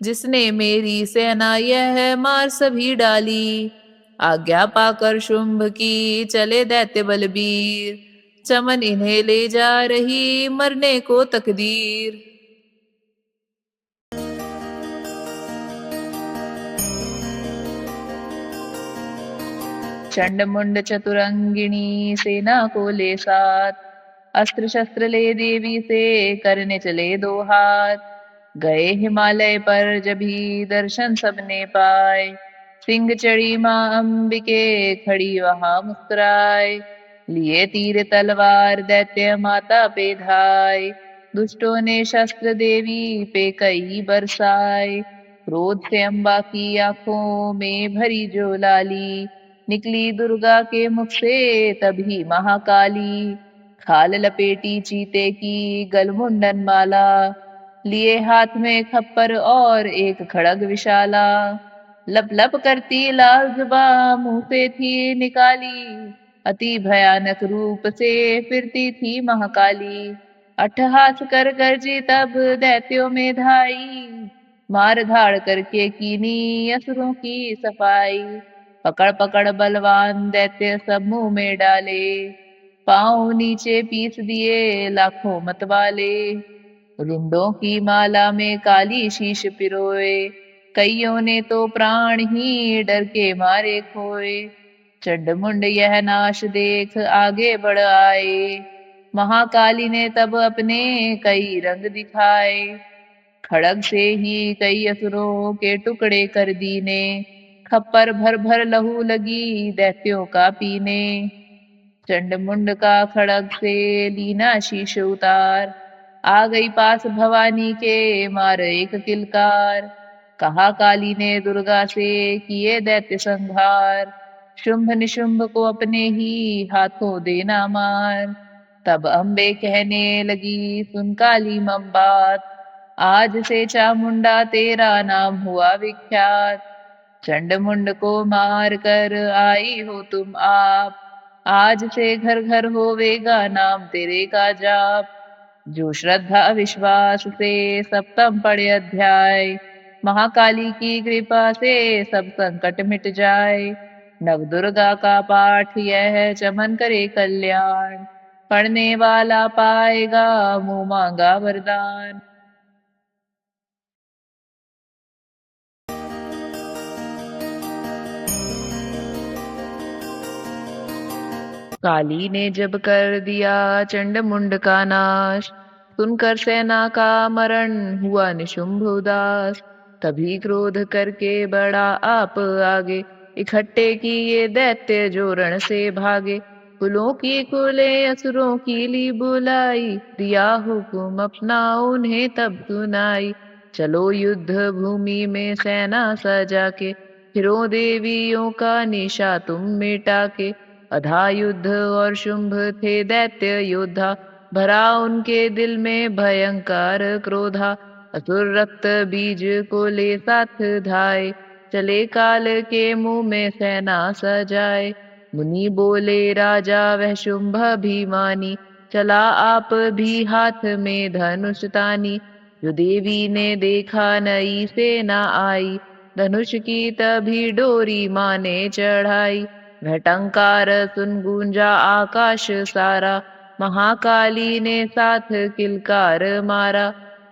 जिसने मेरी सेना यह मार सभी डाली। आज्ञा पाकर शुंभ की चले दैत्य बलबीर, चमन इन्हें ले जा रही मरने को तकदीर। चंड मुंड चतुरंगिणी सेना को ले साथ, अस्त्र शस्त्र ले देवी से करने चले दो हाथ। गए हिमालय पर जभी दर्शन सबने पाए, सिंह चढ़ी माँ अंबिके खड़ी वहां मुस्कुराए। लिए तीर तलवार दैत्य माता पे धाय, दुष्टों ने शस्त्र देवी पे कई बरसाए। क्रोध से अम्बा की आंखों में भरी जो लाली, निकली दुर्गा के मुख से तभी महाकाली। खाल लपेटी चीते की गलमुंडन माला, लिए हाथ में खप्पर और एक खड़ग विशाला। लप लप करती लाल जुबा मुंह से थी निकाली, अति भयानक रूप से फिरती थी महाकाली। अट्टहास कर गर्जी तब दैत्यों में धाई, मार धाड़ करके कीनी असुरों की सफाई। पकड़ पकड़ बलवान दैत्य सब मुंह में डाले, पांव नीचे पीस दिए लाखों मतवाले। रुंडों की माला में काली शीश पिरोए, कईयों ने तो प्राण ही डर के मारे खोए। चंडमुंड यह नाश देख आगे बढ़ आए, महाकाली ने तब अपने कई रंग दिखाए। खड़ग से ही कई असुरों के टुकड़े कर दीने, खप्पर भर भर लहू लगी दैत्यों का पीने। चंडमुंड का खड़ग से लीना शीश उतार, आ गई पास भवानी के मार एक किलकार। कहा काली ने दुर्गा से किए दैत्य संहार, शुंभ निशुंभ को अपने ही हाथों देना मार। तब अम्बे कहने लगी सुन काली मम बात, आज से चामुंडा तेरा नाम हुआ विख्यात। चंड मुंड को मार कर आई हो तुम आप, आज से घर घर होवेगा नाम तेरे का जाप। जो श्रद्धा विश्वास से सप्तम पढ़े अध्याय, महाकाली की कृपा से सब संकट मिट जाए। नव दुर्गा का पाठ यह चमन करे कल्याण, पढ़ने वाला पाएगा मुंह मांगा वरदान। काली ने जब कर दिया चंड मुंड का नाश, सुनकर सेना का मरण हुआ निशुंभ उदास। तभी क्रोध करके बढ़ा आप आगे, इकट्ठे किए दैत्य जो रण से भागे। कुलों की कुले असुरों की ली बुलाई, दिया हुकुम अपना उन्हें तब सुनाई। चलो युद्ध भूमि में सेना सजा के, फिरो देवियों का निशा तुम मिटा के। अधा युद्ध और शुंभ थे दैत्य योद्धा, भरा उनके दिल में भयंकर क्रोधा। असुर रक्त बीज को ले साथ धाए, चले काल के मुंह में सेना सजाए। मुनि बोले राजा वह शुंभ अभिमानी, चला आप भी हाथ में धनुष तानी। जो देवी ने देखा नई सेना आई, धनुष की तभी डोरी माँ ने चढ़ाई। वह टंकार सुन गूंजा आकाश सारा, महाकाली ने साथ किलकार मारा।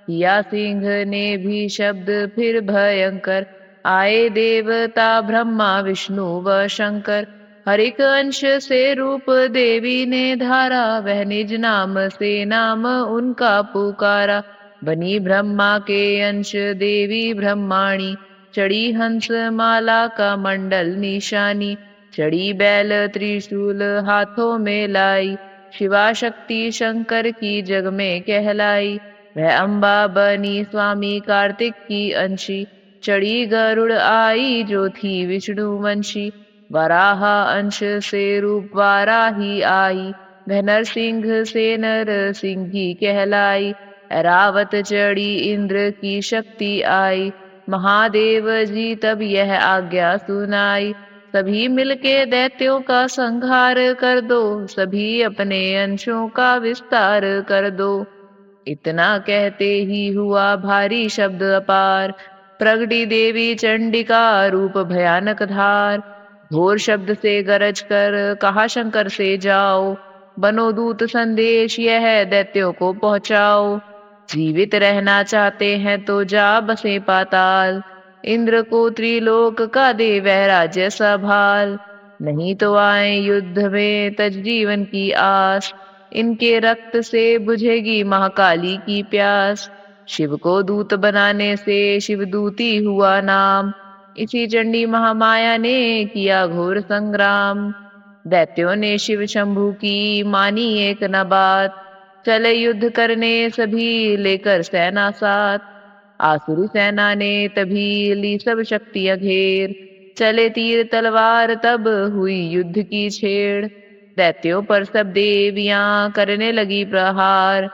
किया सिंह ने भी शब्द फिर भयंकर, आए देवता ब्रह्मा विष्णु व शंकर। हर एक अंश से रूप देवी ने धारा, वह निज नाम से नाम उनका पुकारा। बनी ब्रह्मा के अंश देवी ब्रह्माणी, चढ़ी हंस माला का मंडल निशानी। चढ़ी बैल त्रिशूल हाथों में लाई, शिवा शक्ति शंकर की जग में कहलाई। वह अम्बा बनी स्वामी कार्तिक की अंशी, चढ़ी गरुड़ आई जो थी विष्णु वंशी। वराह अंश से रूप वाराही आई, वह नरसिंह से नर सिंही कहलाई। ऐरावत चढ़ी इंद्र की शक्ति आई, महादेव जी तब यह आज्ञा सुनाई। सभी मिलके दैत्यों का संहार कर दो, सभी अपने अंशों का विस्तार कर दो। इतना कहते ही हुआ भारी शब्द अपार, प्रगटी देवी चंडिका रूप भयानक धार। घोर शब्द से गरज कर कहा शंकर से जाओ, बनो दूत संदेश यह दैत्यों को पहुंचाओ। जीवित रहना चाहते हैं तो जा बसे पाताल, इंद्र को त्रिलोक का दे वह राज्य संभाल। नहीं तो आए युद्ध में तज जीवन की आस, इनके रक्त से बुझेगी महाकाली की प्यास। शिव को दूत बनाने से शिवदूती हुआ नाम, इसी चंडी महामाया ने किया घोर संग्राम। दैत्यों ने शिव शंभु की मानी एक न बात, चले युद्ध करने सभी लेकर सेना साथ। आसुरी सेना ने तभी ली सब शक्तियां घेर, चले तीर तलवार तब हुई युद्ध की छेड़। दैत्यों पर सब देवियां करने लगी प्रहार,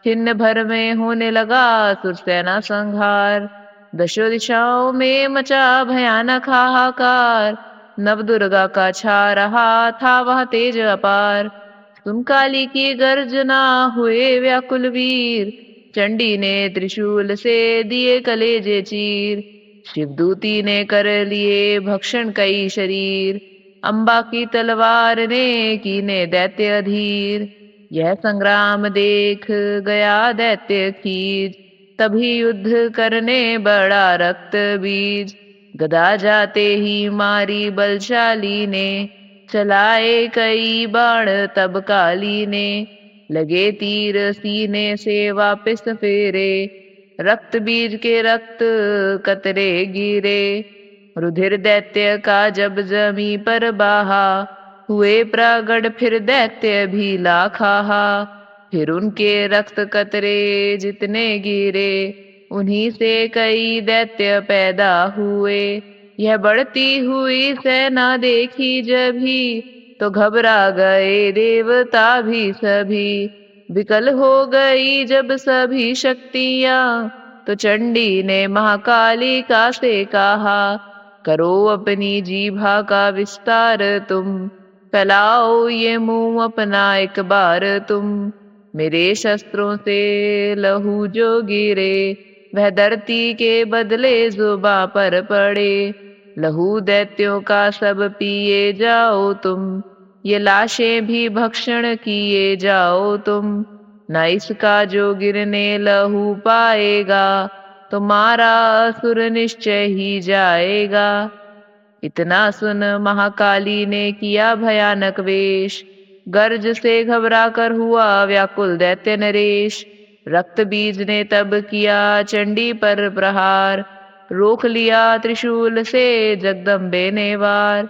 छिन्न भर में होने लगा सुर सेना संहार। दशों दिशाओं में मचा भयानक हाहाकार, नव दुर्गा का छा रहा था वह तेज अपार। सुन काली की गर्जना हुए व्याकुल वीर, चंडी ने त्रिशूल से दिए कलेजे चीर। शिवदूती ने कर लिए भक्षण कई शरीर, अम्बा की तलवार ने कीने दैत्य अधीर। यह संग्राम देख गया दैत्य खीज, तभी युद्ध करने बड़ा रक्त बीज। गदा जाते ही मारी बलशाली ने, चलाए कई बाण तब काली ने। लगे तीर सीने से वापस फेरे, रक्त बीज के रक्त कतरे गिरे। रुधिर दैत्य का जब जमी पर बहा, हुए प्रगट फिर दैत्य भी लाखाहा। फिर उनके रक्त कतरे जितने गिरे, उन्हीं से कई दैत्य पैदा हुए। यह बढ़ती हुई सेना देखी जभी, तो घबरा गए देवता भी सभी। विकल हो गई जब सभी शक्तियां, तो चंडी ने महाकालिका से कहा, करो अपनी जीभा का विस्तार तुम, फैलाओ ये मुंह अपना एक बार तुम। मेरे शस्त्रों से लहू जो गिरे, वह धरती के बदले जुबां पर पड़े। लहू दैत्यों का सब पिए जाओ तुम, ये लाशें भी भक्षण किए जाओ तुम। न इसका जो गिरने लहू पाएगा, तुम्हारा असुर निश्चय ही जाएगा। इतना सुन महाकाली ने किया भयानक वेश, गर्ज से घबरा कर हुआ व्याकुल दैत्य नरेश। रक्त बीज ने तब किया चंडी पर प्रहार, रोक लिया त्रिशूल से जगदम्बे ने वार।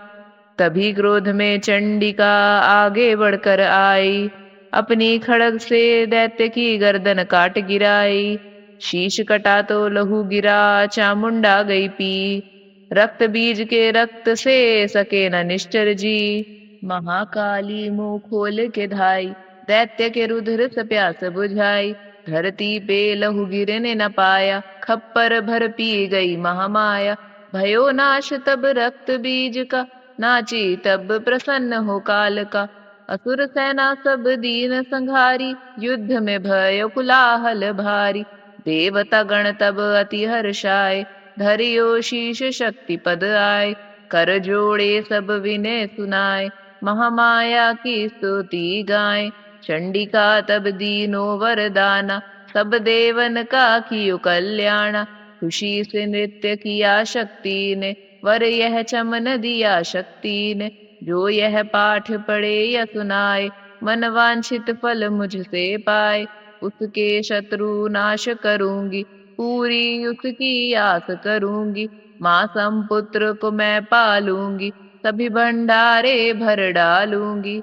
तभी क्रोध में चंडिका आगे बढ़कर आई, अपनी खड़ग से दैत्य की गर्दन काट गिराई। शीश कटा तो लहू गिरा चामुंडा गई पी, रक्त बीज के रक्त से सके न निश्चर जी। महाकाली मुंह खोल के धाई, दैत्य के रुधिर से प्यास बुझाई। धरती पे लहू गिरने न पाया, खप्पर भर पी गई महामाया। भयो नाश तब रक्त बीज का, नाची तब प्रसन्न हो काल का। असुर सेना सब दीन संघारी, युद्ध में भयो कुलाहल भारी। देवता गण तब अति हर्षाए, धरियो शीश शक्ति पद आए। कर जोड़े सब विनय सुनाए, महामाया की स्तुति गाए। चंडिका तब दीनो वरदाना, सब देवन का कियो कल्याणा। खुशी से नृत्य किया शक्ति ने, वर यह चमन दिया शक्ति ने। जो यह पाठ पढ़े या सुनाए, मन वांछित फल मुझसे पाए। उसके शत्रु नाश करूंगी, पूरी उसकी आस करूंगी। माँ समपुत्र को मैं पालूंगी, सभी भंडारे भर डालूंगी।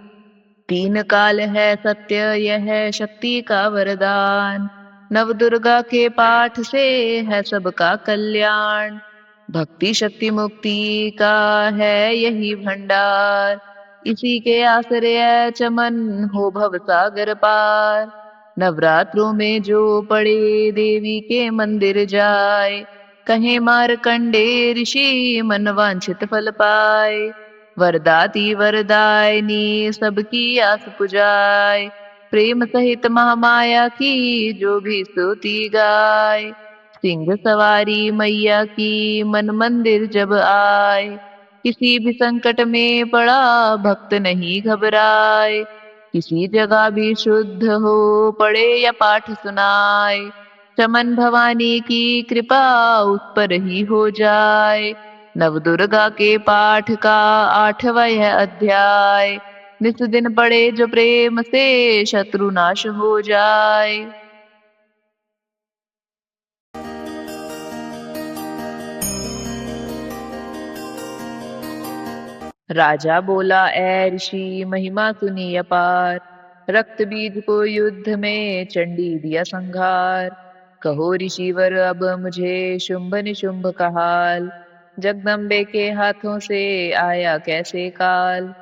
तीन काल है सत्य यह शक्ति का वरदान, नव दुर्गा के पाठ से है सबका कल्याण। भक्ति शक्ति मुक्ति का है यही भंडार, इसी के आश्रय चमन हो भव सागर पार। नवरात्रों में जो पड़े देवी के मंदिर जाए, कहे मारकंडे ऋषि मन वांछित फल पाए। वरदाती वरदायिनी सबकी आस पुजाए, प्रेम सहित महामाया की जो भी स्तुति गाए। सिंह सवारी मैया की मन मंदिर जब आए, किसी भी संकट में पड़ा भक्त नहीं घबराए। किसी जगह भी शुद्ध हो पड़े या पाठ सुनाए, चमन भवानी की कृपा उस पर ही हो जाए। नव दुर्गा के पाठ का 8वां यह अध्याय, निस दिन पढ़े जो प्रेम से शत्रु नाश हो जाए। राजा बोला ऐ ऋषि महिमा सुनी अपार, रक्त बीज को युद्ध में चंडी दिया संघार। कहो ऋषिवर अब मुझे शुंभ निशुंभ का हाल, जगदम्बे के हाथों से आया कैसे काल।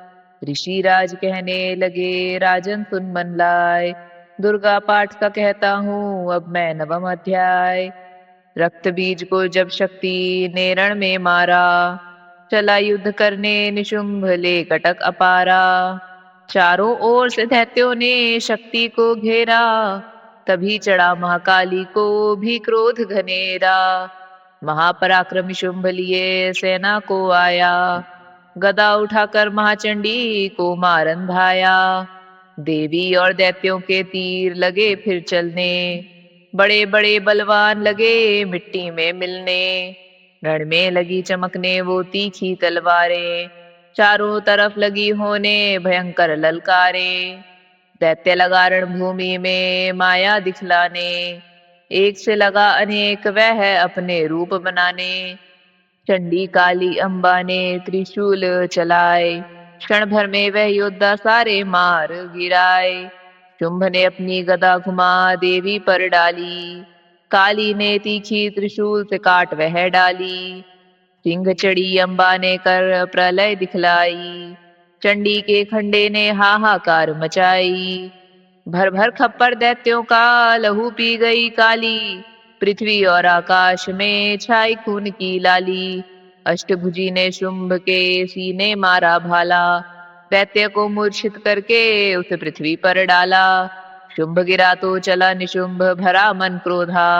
ऋषि राज कहने लगे राजन सुन मन लाए, दुर्गा पाठ का कहता हूँ अब मैं 9वां अध्याय। रक्त बीज को जब शक्ति ने रण में मारा, चला युद्ध करने निशुंभ ले कटक अपारा। चारों ओर से दैत्यों ने शक्ति को घेरा, तभी चढ़ा महाकाली को भी क्रोध घनेरा। महापराक्रमी शुंभ लिए सेना को आया, गदा उठाकर महाचंडी को मारन धाया। देवी और दैत्यों के तीर लगे फिर चलने, बड़े बड़े बलवान लगे मिट्टी में मिलने। रण में लगी चमकने वो तीखी तलवारें, चारों तरफ लगी होने भयंकर ललकारे। दैत्य लगा रणभूमि में माया दिखलाने, एक से लगा अनेक वह अपने रूप बनाने। चंडी काली अम्बा ने त्रिशूल चलाए, क्षण भर में वह योद्धा सारे मार गिराए। शुंभ ने अपनी गदा घुमा देवी पर डाली, काली ने तीखी त्रिशूल से काट वह डाली। सिंह चढ़ी अम्बा ने कर प्रलय दिखलाई, चंडी के खंडे ने हाहाकार मचाई। भर भर खप्पर दैत्यों का लहू पी गई काली, पृथ्वी और आकाश में छाई खून की लाली। अष्टभुजी ने शुंभ के सीने मारा भाला, दैत्य को मूर्छित करके उसे पृथ्वी पर डाला। शुंभ गिरा तो चला निशुंभ भरा मन क्रोधा,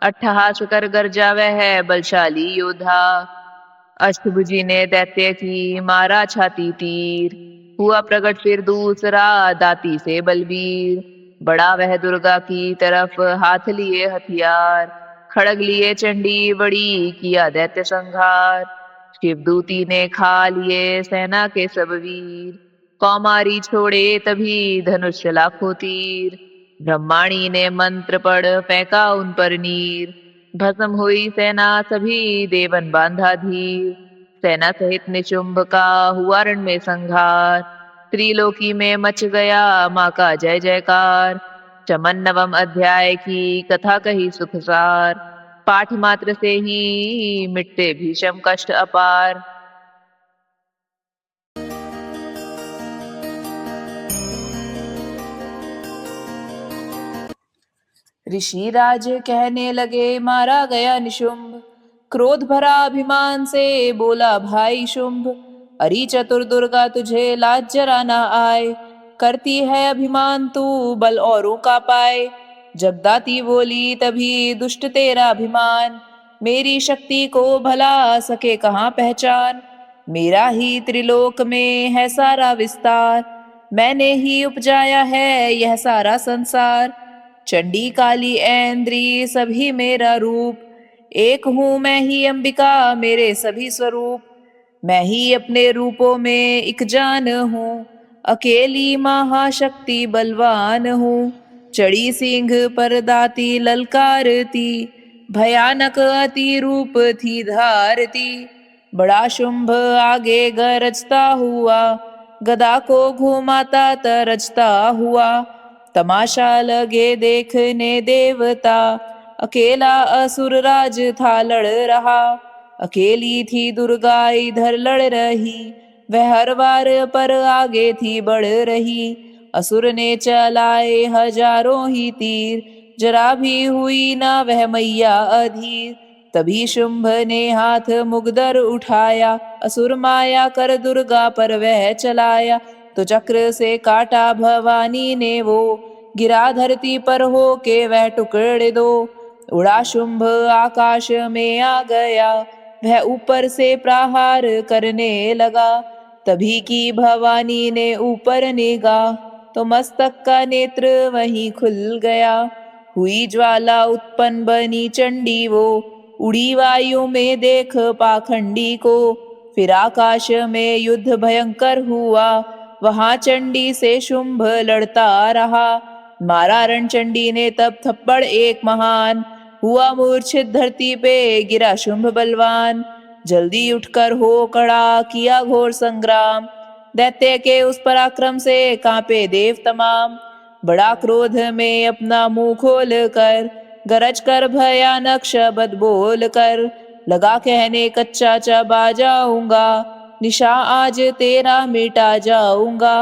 अट्ठहास कर गरजा वह बलशाली योद्धा। अष्टभुजी ने दैत्य की मारा छाती तीर, हुआ प्रकट फिर दूसरा दाती से बलवीर। बड़ा वह दुर्गा की तरफ हाथ लिए हथियार, खड़ग लिए चंडी बड़ी किया दैत्य संघार। शिवदूती ने खा लिए सेना के सब वीर, कौमारी छोड़े तभी धनुष लाखों तीर। ब्रह्माणी ने मंत्र पढ़ फेंका उन पर नीर, भस्म हुई सेना सभी देवन बांधा धीर। सेना सहित निशुंभ का हुआ रण में संघार, त्रिलोकी में मच गया माँ का जय जयकार। चमन 9वां अध्याय की कथा कही सुखसार, पाठ मात्र से ही मिटते भीषम कष्ट अपार। ऋषि राज कहने लगे मारा गया निशुंभ, क्रोध भरा अभिमान से बोला भाई शुंभ। अरी चतुर दुर्गा तुझे लाज जरा ना आए, करती है अभिमान तू बल औरों का पाए। जगदाती बोली तभी दुष्ट तेरा अभिमान, मेरी शक्ति को भला सके कहाँ पहचान। मेरा ही त्रिलोक में है सारा विस्तार, मैंने ही उपजाया है यह सारा संसार। चंडी काली ऐन्द्री सभी मेरा रूप, एक हूँ मैं ही अंबिका मेरे सभी स्वरूप। मैं ही अपने रूपों में एक जान हूँ, अकेली महाशक्ति बलवान हूँ। चढ़ी सिंह पर दाती ललकारती, भयानक अति रूप थी धारती। बड़ा शुंभ आगे गरजता हुआ, गदा को घुमाता तरजता हुआ। तमाशा लगे देखने देवता, अकेला असुर राज था लड़ रहा। अकेली थी दुर्गा इधर लड़ रही, वह हर बार पर आगे थी बढ़ रही। असुर ने चलाए हजारों ही तीर, जरा भी हुई ना वह मैया अधीर। तभी शुंभ ने हाथ मुगदर उठाया, असुर माया कर दुर्गा पर वह चलाया। तो चक्र से काटा भवानी ने वो, गिरा धरती पर हो के वह टुकड़े दो। उड़ा शुंभ आकाश में आ गया, वह ऊपर से प्रहार करने लगा। तभी की भवानी ने ऊपर निगाह, तो मस्तक का नेत्र वहीं खुल गया। हुई ज्वाला उत्पन्न बनी चंडी वो, उड़ी वायु में देख पाखंडी को। फिर आकाश में युद्ध भयंकर हुआ, वहां चंडी से शुंभ लड़ता रहा। मारा रणचंडी ने तब थप्पड़ एक महान, हुआ मूर्छित धरती पे गिरा शुंभ बलवान। जल्दी उठकर हो खड़ा किया घोर संग्राम, दैत्य के उस पराक्रम से कांपे देव तमाम। बड़ा क्रोध में अपना मुंह खोल कर, गरज कर भयानक शब्द बोल कर, लगा कहने कच्चा चबा जाऊंगा, निशा आज तेरा मिटा जाऊंगा।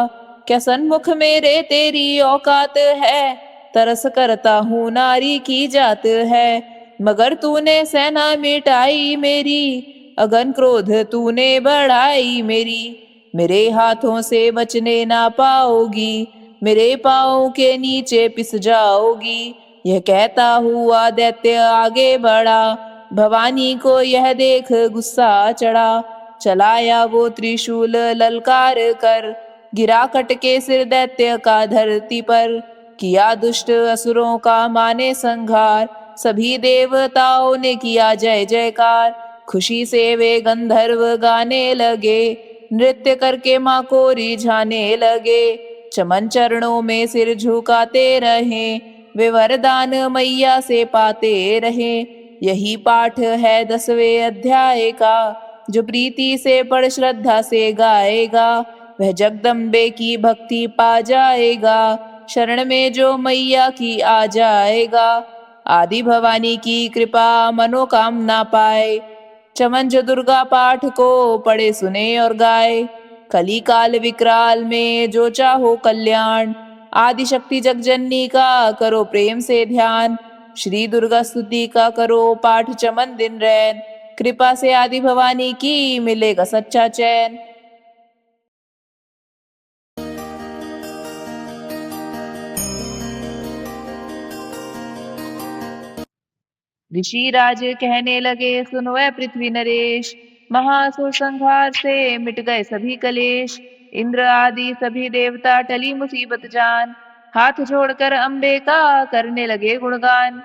क्या सन्मुख मेरे तेरी औकात है, तरस करता हूँ नारी की जात है। मगर तूने सेना मिटाई मेरी, अगन क्रोध तूने बढ़ाई मेरी। मेरे हाथों से बचने ना पाओगी, मेरे पाँव के नीचे पिस जाओगी। यह कहता हुआ दैत्य आगे बढ़ा, भवानी को यह देख गुस्सा चढ़ा। चलाया वो त्रिशूल ललकार कर, गिरा कट के सिर दैत्य का धरती पर। किया दुष्ट असुरों का माने संघार, सभी देवताओं ने किया जय जयकार। खुशी से वे गंधर्व गाने लगे, नृत्य करके माँ को रिझाने लगे। चमन चरणों में सिर झुकाते रहे, वे वरदान मैया से पाते रहे। यही पाठ है 10वें अध्याय का, जो प्रीति से पढ़ श्रद्धा से गाएगा, वह जगदम्बे की भक्ति पा जाएगा। शरण में जो मैया की आ जाएगा, आदि भवानी की कृपा मनोकामना पाए। चमन जो दुर्गा पाठ को पढ़े सुने और गाए, कली काल विकराल में जो चाहो कल्याण। आदि शक्ति जगजननी का करो प्रेम से ध्यान, श्री दुर्गा स्तुति का करो पाठ चमन दिन रैन। कृपा से आदि भवानी की मिलेगा सच्चा चैन। ऋषि राज कहने लगे सुनो ऐ पृथ्वी नरेश, महासुर संहार से मिट गए सभी कलेश। इंद्र आदि सभी देवता टली मुसीबत जान, हाथ जोड़कर अम्बे का करने लगे गुणगान।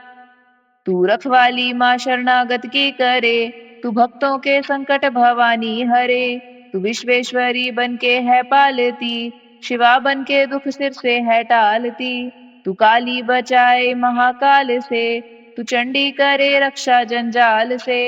तू रखवाली माँ शरणागत की करे, तू भक्तों के संकट भवानी हरे। तू विश्वेश्वरी बन के है पालती, शिवा बन के दुख सिर से है टालती। तू काली बचाए महाकाल से, तू चंडी करे रक्षा जंजाल से।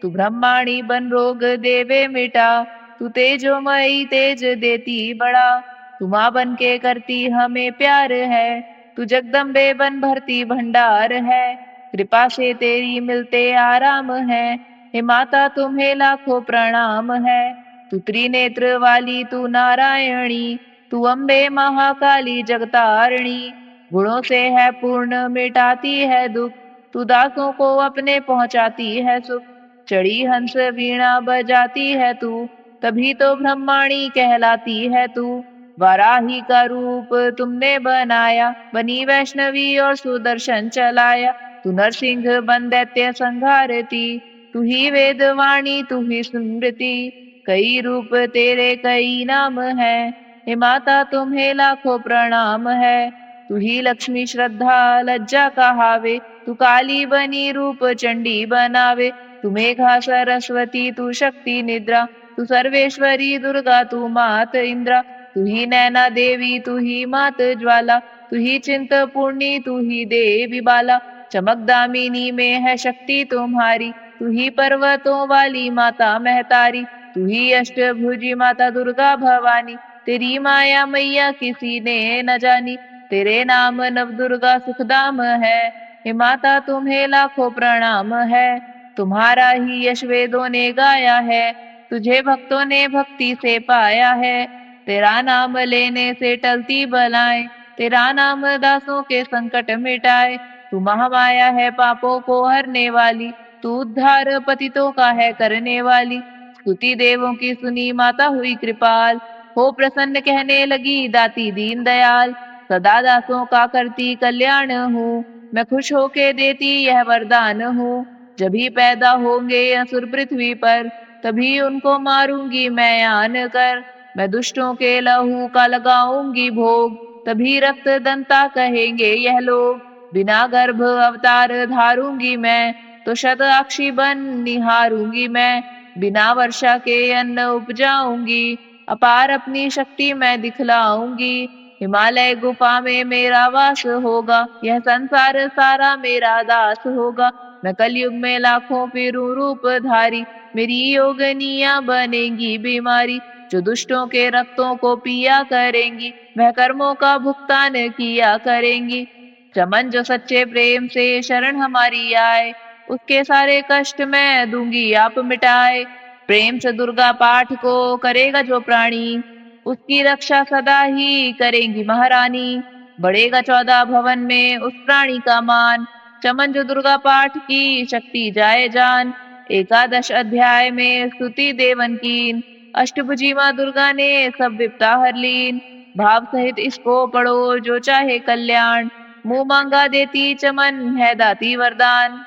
तू ब्रह्माणी बन रोग देवे मिटा, तू तेजोमयी तेज देती बड़ा। तू माँ बन के करती हमें प्यार है, तू जगदम्बे बन भरती भंडार है। कृपा से तेरी मिलते आराम है, हे माता तुम्हें लाखों प्रणाम है। तू त्रिनेत्र वाली तू नारायणी, तू अम्बे महाकाली जगतारणी। गुणों से है पूर्ण मिटाती है दुख, तू दासों को अपने पहुंचाती है सुख। चढ़ी हंस वीणा बजाती है तू, तभी तो ब्रह्माणी कहलाती है तू। वाराही का रूप तुमने बनाया, बनी वैष्णवी और सुदर्शन चलाया। तू नरसिंह बन दैत्य संहारती, तू ही वेदवाणी तू ही स्मृति। कई रूप तेरे कई नाम है, हे माता तुम्हें लाखों प्रणाम है। तू ही लक्ष्मी श्रद्धा लज्जा कहावे, तू काली बनी रूप चंडी बनावे। तू मेघा सरस्वती तू शक्ति निद्रा, तू सर्वेश्वरी दुर्गा तू मात इंद्रा। तू ही नैना देवी तू ही मात ज्वाला, तू ही चिंतपूर्णी तू ही देवी बाला। चमक दामिनी में है शक्ति तुम्हारी, तू ही पर्वतों वाली माता महतारी। तू ही अष्टभुजी माता दुर्गा भवानी, तेरी माया मैया किसी ने न जानी। तेरे नाम नव दुर्गा सुखदाम है, हे माता तुम्हें लाखों प्रणाम है। तुम्हारा ही यश वेदों ने गाया है, तुझे भक्तों ने भक्ति से पाया है। तेरा नाम लेने से टलती बलाएं, तेरा नाम दासों के संकट मिटाए। तू महामाया है पापों को हरने वाली, तू उद्धार पतितों का है करने वाली। स्तुति देवों की सुनी माता हुई कृपाल, हो प्रसन्न कहने लगी दाती दीन दयाल। सदा दासों का करती कल्याण हूँ, मैं खुश होके देती यह वरदान हूँ। जब भी पैदा होंगे असुर पृथ्वी पर, तभी उनको मारूंगी मैं आन कर। मैं दुष्टों के लहू का लगाऊंगी भोग, तभी रक्त दंता कहेंगे यह लोग। बिना गर्भ अवतार धारूंगी मैं, तो शताक्षी बन निहारूंगी मैं। बिना वर्षा के अन्न उपजाऊंगी, अपार अपनी शक्ति मैं दिखलाऊंगी। हिमालय गुफा में मेरा वास होगा, यह संसार सारा मेरा दास होगा। मैं कलयुग में लाखों फिरूं रूपधारी, मेरी योगनियां बनेंगी बीमारी। जो दुष्टों के रक्तों को पिया करेंगी, वह कर्मों का भुगतान किया करेंगी। चमन जो सच्चे प्रेम से शरण हमारी आए, उसके सारे कष्ट मैं दूंगी आप मिटाए। प्रेम से दुर्गा पाठ को करेगा जो प्राणी, उसकी रक्षा सदा ही करेंगी महारानी। बढ़ेगा 14 भवन में उस प्राणी का मान, चमन जो दुर्गा पाठ की शक्ति जाए जान। 11 अध्याय में स्तुति देवन कीन, अष्टभुजी माँ दुर्गा ने सब विपदा हर लीन। भाव सहित इसको पढ़ो जो चाहे कल्याण, मुंह मांगा देती चमन है दाती वरदान।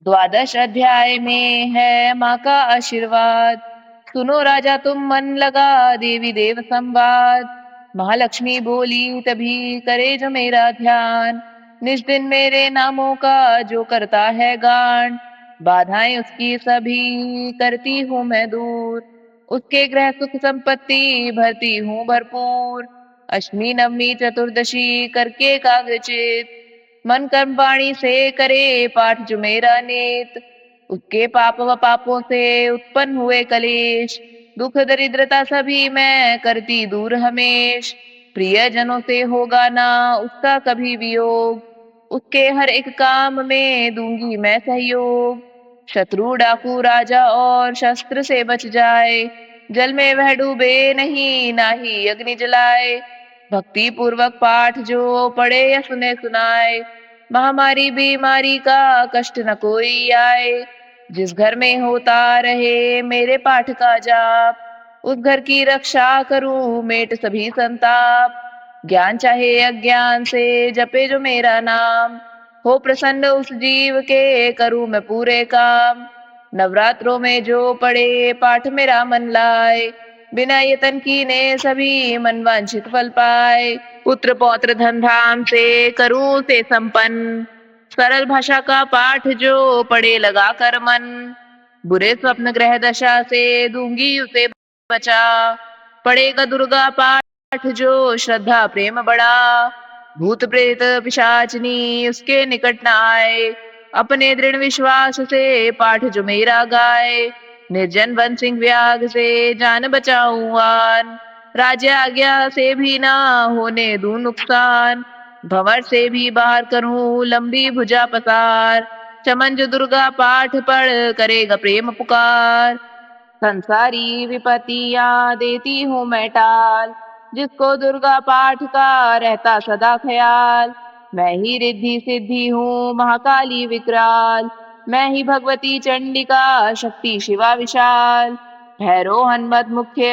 द्वादश अध्याय में है माँ का आशीर्वाद। सुनो राजा तुम मन लगा देवी देव संवाद। महालक्ष्मी बोली तभी करे जो मेरा ध्यान, निज दिन मेरे नामों का जो करता है गान। बाधाएं उसकी सभी करती हूँ मैं दूर, उसके ग्रह सुख संपत्ति भरती हूँ भरपूर। अष्टमी नवमी चतुर्दशी करके कागचित, मन कर्म वाणी से करे पाठ जो मेरा नेत। उसके पाप व पापों से उत्पन्न हुए कलेश, दुख दरिद्रता सभी मैं करती दूर हमेश। प्रिय जनों से होगा ना उसका कभी वियोग, उसके हर एक काम में दूंगी मैं सहयोग। शत्रु डाकू राजा और शस्त्र से बच जाए, जल में वह डूबे नहीं ना ही अग्नि जलाए। भक्ति पूर्वक पाठ जो पढ़े या सुने सुनाए, महामारी बीमारी का कष्ट न कोई आए। जिस घर में होता रहे मेरे पाठ का जाप, उस घर की रक्षा करूं मेट सभी संताप। ज्ञान चाहे अज्ञान से जपे जो मेरा नाम, हो प्रसन्न उस जीव के करूं मैं पूरे काम। नवरात्रों में जो पढ़े पाठ मेरा मन लाए, बिना यतन कीने सभी मनवांछित फल पाए। पुत्र पौत्र धन धाम से करूं से संपन्न, सरल भाषा का पाठ जो पढ़े लगा कर मन। बुरे स्वप्न ग्रह दशा से दूंगी उसे बचा, पढ़ेगा दुर्गा पाठ जो श्रद्धा प्रेम बढ़ा। भूत प्रेत पिशाचनी उसके निकट न आए, अपने दृढ़ विश्वास से पाठ जो मेरा गाए। निर्जन वन सिंह व्याग से जान बचाऊंगान, राज्य आज्ञा से भी ना होने दूं नुकसान। भंवर से भी बाहर करूं लंबी भुजा पसार, चमन जो दुर्गा पाठ पढ़ करेगा प्रेम पुकार। संसारी विपत्तियां देती हूँ मैं टाल, जिसको दुर्गा पाठ का रहता सदा ख्याल। मैं ही रिद्धि सिद्धि हूँ महाकाली विकराल, मैं ही भगवती चंडिका शक्ति शिवा विशाल। भैरो हनुमत मुख्य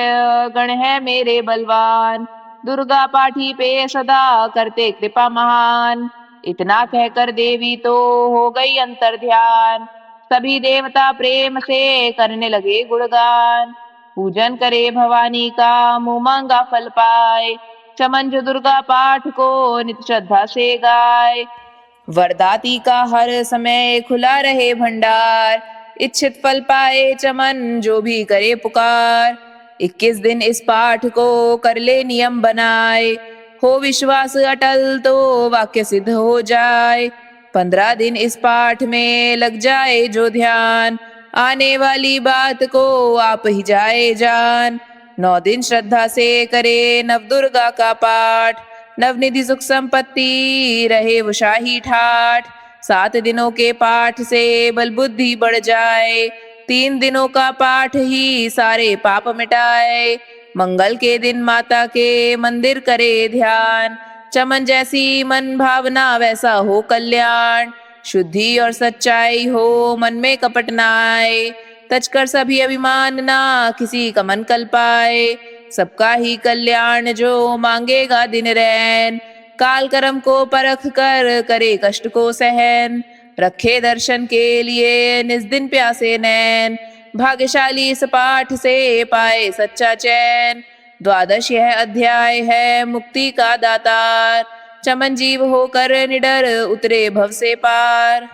गण है मेरे बलवान, दुर्गा पाठी पे सदा करते कृपा महान। इतना कहकर देवी तो हो गई अंतर ध्यान, सभी देवता प्रेम से करने लगे गुणगान। पूजन करे भवानी का मुंह मांगा फल पाए, चमन जो दुर्गा पाठ को नित श्रद्धा से गाए। वरदाती का हर समय खुला रहे भंडार, इच्छित फल पाए चमन जो भी करे पुकार। 21 दिन इस पाठ को कर ले नियम बनाए, हो विश्वास अटल तो वाक्य सिद्ध हो जाए। 15 दिन इस पाठ में लग जाए जो ध्यान, आने वाली बात को आप ही जाए जान। 9 दिन श्रद्धा से करे नव दुर्गा का पाठ, नवनिधि सुख संपत्ति रहे वो शाही ठाठ। 7 दिनों के पाठ से बल बुद्धि बढ़ जाए, 3 दिनों का पाठ ही सारे पाप मिटाए। मंगल के दिन माता के मंदिर करे ध्यान, चमन जैसी मन भावना वैसा हो कल्याण। शुद्धि और सच्चाई हो मन में कपट न आए, तजकर सभी अभिमान ना किसी का मन कल पाए। सबका ही कल्याण जो मांगेगा दिन रैन, काल कर्म को परख कर करे कष्ट को सहन। रखे दर्शन के लिए निज दिन प्यासे नैन, भाग्यशाली इस पाठ से पाए सच्चा चैन। 12 यह अध्याय है मुक्ति का दातार, चमन जीव होकर निडर उतरे भव से पार।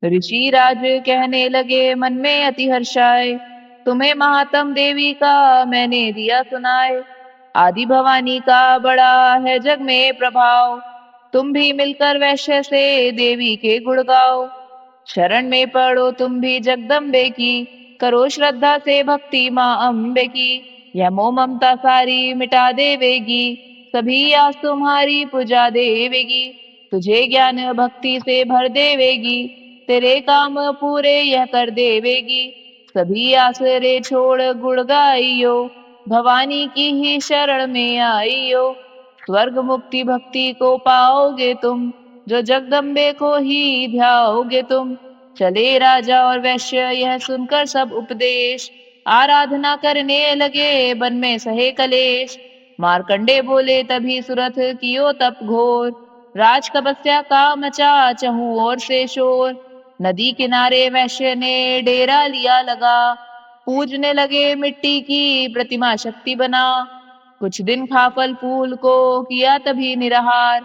ऋषि राज कहने लगे मन में अति हर्षाए, तुम्हें महात्म देवी का मैंने दिया सुनाए। आदि भवानी का बड़ा है जग में प्रभाव, तुम भी मिलकर वैश्य से देवी के गुण गाओ। शरण में पड़ो तुम भी जगदम्बे की, करो श्रद्धा से भक्ति माँ अम्बे की। यह मोह ममता सारी मिटा देवेगी, सभी आस तुम्हारी पुजा देवेगी। तुझे ज्ञान भक्ति से भर देवेगी, तेरे काम पूरे यह कर देवेगी। सभी आसरे छोड़ गुण गाइयो, भवानी की ही शरण में आइयो। स्वर्ग मुक्ति भक्ति को पाओगे तुम, जो जगदम्बे को ही ध्याओगे तुम। चले राजा और वैश्य यह सुनकर सब उपदेश, आराधना करने लगे बन में सहे कलेश। मार्कंडे बोले तभी सुरथ कियो तप घोर, राज तपस्या का मचा चहु ओर से शोर। नदी किनारे वैश्य ने डेरा लिया लगा, पूजने लगे मिट्टी की प्रतिमा शक्ति बना। कुछ दिन खा फल फूल को किया तभी निराहार,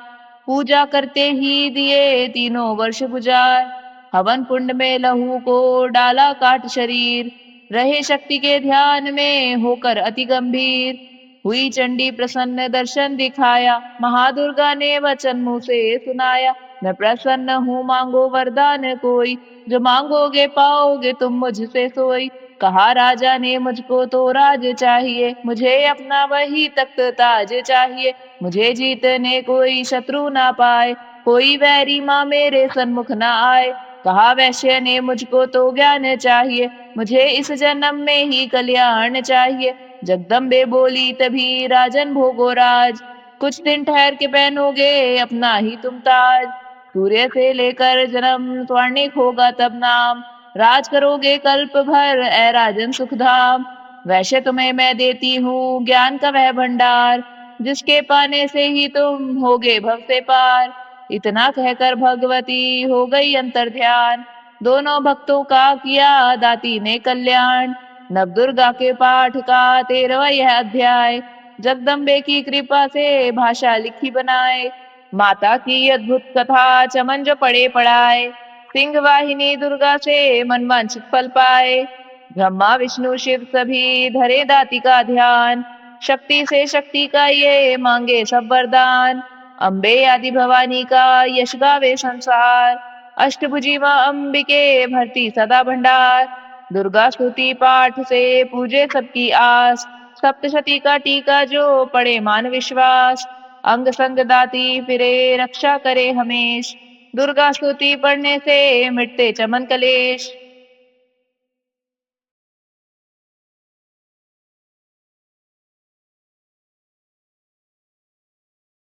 पूजा करते ही दिए तीनों वर्ष गुजार। हवन कुंड में लहू को डाला काट शरीर, रहे शक्ति के ध्यान में होकर अति गंभीर। हुई चंडी प्रसन्न दर्शन दिखाया, महादुर्गा ने वचन मुंह से सुनाया। मैं प्रसन्न हूँ मांगो वरदान कोई, जो मांगोगे पाओगे तुम मुझसे सोई। कहा राजा ने मुझको तो राज चाहिए, मुझे अपना वही तख्त ताज चाहिए। मुझे जीतने कोई शत्रु ना पाए, कोई वैरी माँ मेरे सन्मुख ना आए। कहा वैश्य ने मुझको तो ज्ञान चाहिए, मुझे इस जन्म में ही कल्याण चाहिए। जगदम्बे बोली तभी राजन भोगोराज, कुछ दिन ठहर के पहनोगे अपना ही तुम ताज। सूर्य से लेकर जन्म स्वर्णिक होगा तब नाम, राज करोगे कल्प भर ऐ राजन सुखधाम। वैश्य तुम्हें मैं देती हूँ ज्ञान का वह भंडार, जिसके पाने से ही तुम होगे भव से पार। इतना कहकर भगवती हो गई अंतर ध्यान, दोनों भक्तों का किया दाती ने कल्याण। नवदुर्गा के पाठ का 13वां यह अध्याय, जगदम्बे की कृपा से भाषा लिखी बनाए। माता की अद्भुत कथा चमन जो पढ़े पढ़ाए, सिंह वाहिनी दुर्गा से मनवांछित फल पाए। ब्रह्मा विष्णु शिव सभी धरे दाती का ध्यान, शक्ति से शक्ति का ये मांगे सब वरदान। अम्बे आदि भवानी का यश गावे संसार, अष्टभुजी माँ अंबिके भरती सदा भंडार। दुर्गा स्तुति पाठ से पूजे सबकी आस, सप्तशती का टीका जो पड़े मान विश्वास। अंग संग दाती फिरे रक्षा करे हमेश। दुर्गा स्तुति पढ़ने से मिटते चमन कलेश।